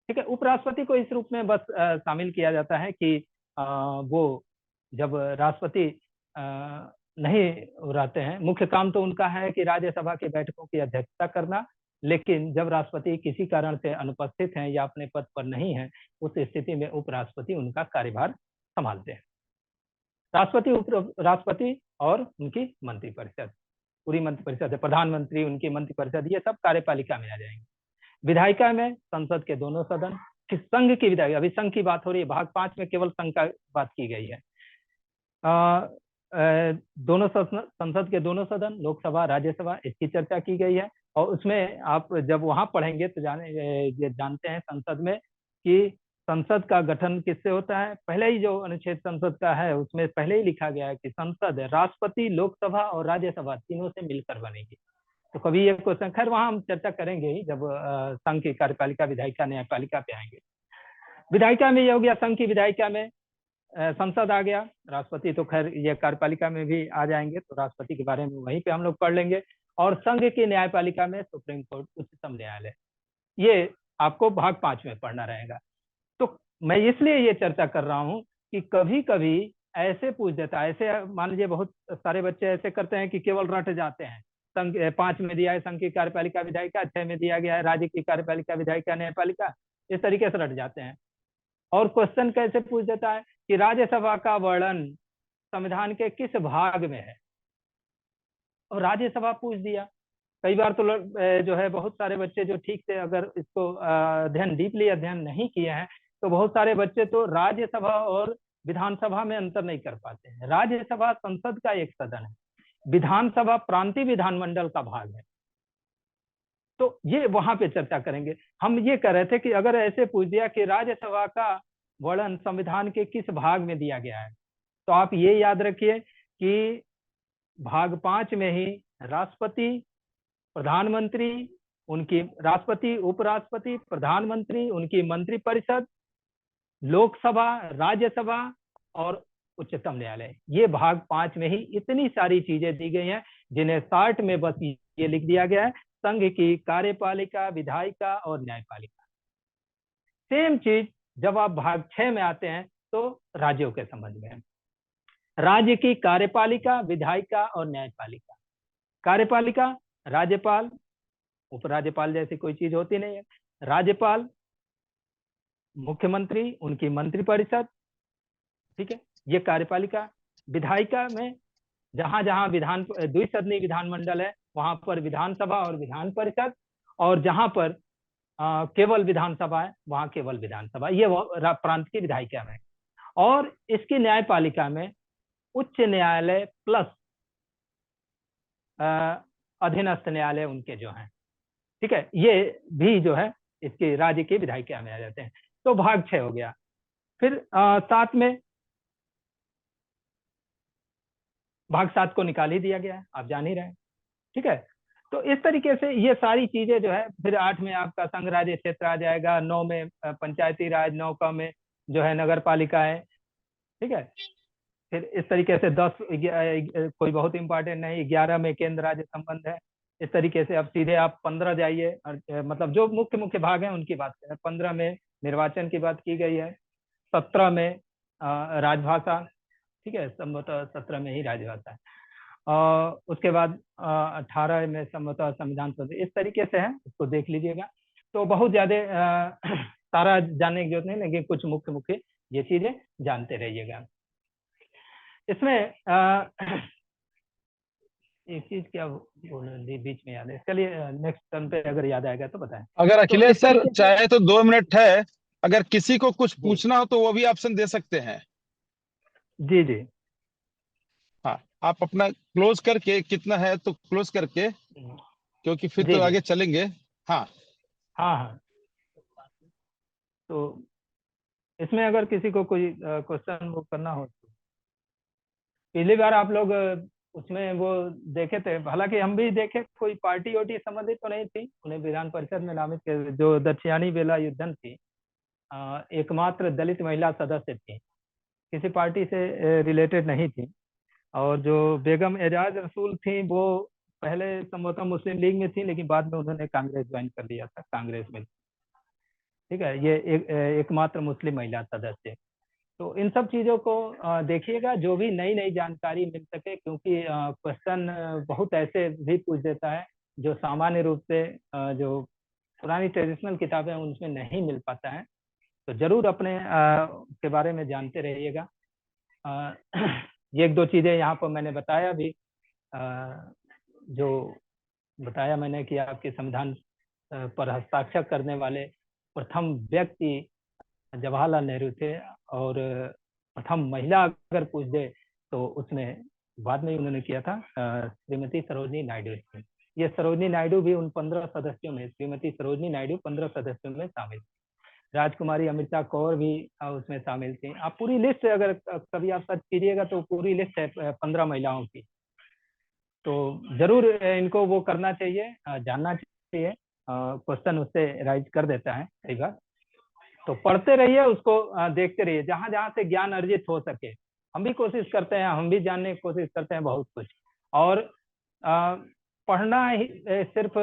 S2: ठीक है, उपराष्ट्रपति को इस रूप में बस शामिल किया जाता है कि वो जब राष्ट्रपति नहीं रहते हैं, मुख्य काम तो उनका है कि राज्यसभा की बैठकों की अध्यक्षता करना, लेकिन जब राष्ट्रपति किसी कारण से अनुपस्थित हैं या अपने पद पर नहीं है, उस स्थिति में उपराष्ट्रपति उनका कार्यभार संभालते हैं। राष्ट्रपति, उपराष्ट्रपति और उनकी मंत्रिपरिषद, पूरी मंत्रिपरिषद, प्रधानमंत्री, उनकी मंत्रिपरिषद, ये सब कार्यपालिका में आ जाएंगे। विधायिका में संसद के दोनों सदन, संघ की विधायिका, अभी संघ की बात हो रही है, भाग 5 में केवल संघ का बात की गई है। दोनों संसद के दोनों सदन, लोकसभा, राज्यसभा, इसकी चर्चा की गई है। और उसमें आप जब वहां पढ़ेंगे तो जानते हैं संसद में कि संसद का गठन किससे होता है। पहले ही जो अनुच्छेद संसद का है उसमें पहले ही लिखा गया है कि संसद राष्ट्रपति, लोकसभा और राज्यसभा तीनों से मिलकर बनेगी। तो कभी ये क्वेश्चन, खैर वहां हम चर्चा करेंगे ही जब संघ की कार्यपालिका, विधायिका, न्यायपालिका पे आएंगे। विधायिका में ये हो गया, संघ की विधायिका में संसद आ गया, राष्ट्रपति तो खैर ये कार्यपालिका में भी आ जाएंगे, तो राष्ट्रपति के बारे में वहीं पे हम लोग पढ़ लेंगे। और संघ की न्यायपालिका में सुप्रीम कोर्ट, उच्चतम न्यायालय, ये आपको भाग 5 में पढ़ना रहेगा। तो मैं इसलिए ये चर्चा कर रहा हूँ कि कभी कभी ऐसे पूछ देता है, ऐसे मान लीजिए बहुत सारे बच्चे ऐसे करते हैं कि केवल रट जाते हैं। संघ 5 में दिया है संघ की कार्यपालिका, विधायिका, 6 में दिया गया है राज्य की कार्यपालिका, विधायिका, न्यायपालिका, इस तरीके से रट जाते हैं। और क्वेश्चन कैसे पूछ देता है कि राज्यसभा का वर्णन संविधान के किस भाग में है, और राज्यसभा पूछ दिया। कई बार तो जो है बहुत सारे बच्चे जो ठीक से अगर इसको अध्ययन डीपली अध्ययन नहीं किए हैं तो बहुत सारे बच्चे तो राज्यसभा और विधानसभा में अंतर नहीं कर पाते हैं। राज्यसभा संसद का एक सदन है, विधानसभा प्रांतीय विधानमंडल का भाग है। तो ये वहां पे चर्चा करेंगे। हम ये कह रहे थे कि अगर ऐसे पूछ दिया कि राज्यसभा का वर्णन संविधान के किस भाग में दिया गया है, तो आप ये याद रखिए कि भाग 5 में ही राष्ट्रपति, प्रधानमंत्री, उनकी राष्ट्रपति, उपराष्ट्रपति, प्रधानमंत्री, उनकी मंत्रिपरिषद, लोकसभा, राज्यसभा और उच्चतम न्यायालय, ये भाग 5 में ही इतनी सारी चीजें दी गई हैं जिन्हें शॉर्ट में बस ये लिख दिया गया है, संघ की कार्यपालिका, विधायिका और न्यायपालिका। सेम चीज जब आप भाग 6 में आते हैं तो राज्यों के संबंध में है। राज्य की कार्यपालिका, विधायिका और न्यायपालिका। कार्यपालिका राज्यपाल, उपराज्यपाल जैसी कोई चीज होती नहीं है। राज्यपाल, मुख्यमंत्री, उनकी मंत्रिपरिषद, ठीक है, ये कार्यपालिका। विधायिका में जहां जहां द्विसदनीय विधानमंडल है वहां पर विधानसभा और विधान परिषद, और जहां पर केवल विधानसभा है वहां केवल विधानसभा, ये प्रांत की विधायिका में। और इसकी न्यायपालिका में उच्च न्यायालय प्लस अधीनस्थ न्यायालय उनके जो हैं, ठीक है, ये भी जो है इसके राज्य के विधायिका में आ जाते हैं। तो भाग 6 हो गया। फिर 7 में भाग 7 को निकाल ही दिया गया है, आप जान ही रहे हैं, ठीक है। तो इस तरीके से ये सारी चीजें जो है, फिर 8 में आपका संघ राज्य क्षेत्र आ जाएगा, 9 में पंचायती राज, 9 का में जो है नगर पालिका है, ठीक है। फिर इस तरीके से 10 कोई बहुत इंपॉर्टेंट नहीं, 11 में केंद्र राज्य संबंध है। इस तरीके से अब सीधे आप 15 जाइए, मतलब जो मुख्य मुख्य भाग हैं उनकी बात करें। 15 में निर्वाचन की बात की गई है, 17 में राजभाषा, ठीक है, संभवतः 17 में ही राजभाषा है। उसके बाद 18 में संभवतः संविधान सभा, इस तरीके से है, इसको देख लीजिएगा। तो बहुत ज्यादा सारा जानने की जरूरत नहीं, लेकिन कुछ मुख्य मुख्य ये चीजें जानते रहिएगा। इसमें एक चीज क्या बीच में याद है, चलिए नेक्स्ट टर्न पे अगर याद आएगा तो बताएं।
S1: अगर अखिलेश
S2: तो
S1: सर चाहे तो 2 मिनट है, अगर किसी को कुछ
S2: जी
S1: पूछना हो तो वो भी ऑप्शन दे सकते हैं।
S2: जी जी,
S1: हाँ, आप अपना क्लोज करके, कितना है तो क्लोज करके, क्योंकि फिर
S2: जी
S1: तो
S2: जी,
S1: आगे चलेंगे। हाँ
S2: हाँ हाँ। तो इसमें अगर किसी को कोई क्वेश्चन वो करना हो तो, पिछली बार आप लोग उसमें वो देखे थे, हालांकि हम भी देखे, कोई पार्टी वोटी संबंधित तो नहीं थी, उन्हें विधान परिषद में नामित जो दक्षिणानी बेला युद्धन थी, एकमात्र दलित महिला सदस्य थी, किसी पार्टी से रिलेटेड नहीं थी। और जो बेगम एजाज रसूल थी वो पहले संभवतः मुस्लिम लीग में थी, लेकिन बाद में उन्होंने कांग्रेस ज्वाइन कर लिया था, कांग्रेस में, ठीक है। ये एकमात्र मुस्लिम महिला सदस्य। तो इन सब चीजों को देखिएगा, जो भी नई नई जानकारी मिल सके, क्योंकि क्वेश्चन बहुत ऐसे भी पूछ देता है जो सामान्य रूप से जो पुरानी ट्रेडिशनल किताबें उनमें नहीं मिल पाता है। तो जरूर अपने के बारे में जानते रहिएगा। ये 1-2 चीजें यहाँ पर मैंने बताया भी, जो बताया मैंने कि आपके संविधान पर हस्ताक्षर करने वाले प्रथम व्यक्ति जवाहरलाल नेहरू थे, और प्रथम महिला अगर पूछ दे तो उसमें बाद में उन्होंने किया था श्रीमती सरोजिनी नायडू। ये सरोजिनी नायडू भी उन 15 सदस्यों में, श्रीमती सरोजिनी नायडू 15 सदस्यों में शामिल। राजकुमारी अमृता कौर भी उसमें शामिल थी। आप पूरी लिस्ट अगर कभी आप सर्च कीजिएगा तो पूरी लिस्ट है 15 महिलाओं की। तो जरूर इनको वो करना चाहिए, जानना चाहिए, क्वेश्चन उससे राइज कर देता है कई बार। तो पढ़ते रहिए, उसको देखते रहिए, जहां जहां से ज्ञान अर्जित हो सके। हम भी कोशिश करते हैं, हम भी जानने की कोशिश करते हैं बहुत कुछ। और पढ़ना ही सिर्फ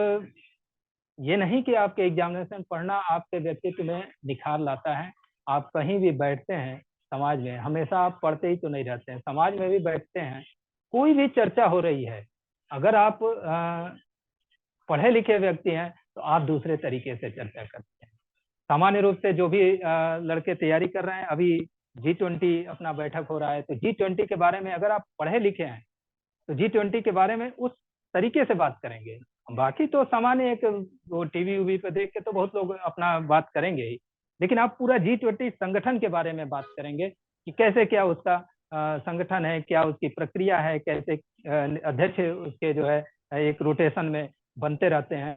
S2: ये नहीं कि आपके एग्जामिनेशन पढ़ना आपके व्यक्तित्व में निखार लाता है। आप कहीं भी बैठते हैं समाज में, हमेशा आप पढ़ते ही तो नहीं रहते हैं, समाज में भी बैठते हैं, कोई भी चर्चा हो रही है, अगर आप पढ़े लिखे व्यक्ति हैं तो आप दूसरे तरीके से चर्चा करते हैं। सामान्य रूप से जो भी लड़के तैयारी कर रहे हैं, अभी G20 अपना बैठक हो रहा है, तो G20 के बारे में अगर आप पढ़े लिखे हैं तो G20 के बारे में उस तरीके से बात करेंगे। बाकी तो सामान्य एक वो टीवी उवी पे देख के तो बहुत लोग अपना बात करेंगे ही, लेकिन आप पूरा G20 संगठन के बारे में बात करेंगे कि कैसे क्या उसका संगठन है, क्या उसकी प्रक्रिया है, कैसे अध्यक्ष उसके जो है एक रोटेशन में बनते रहते हैं।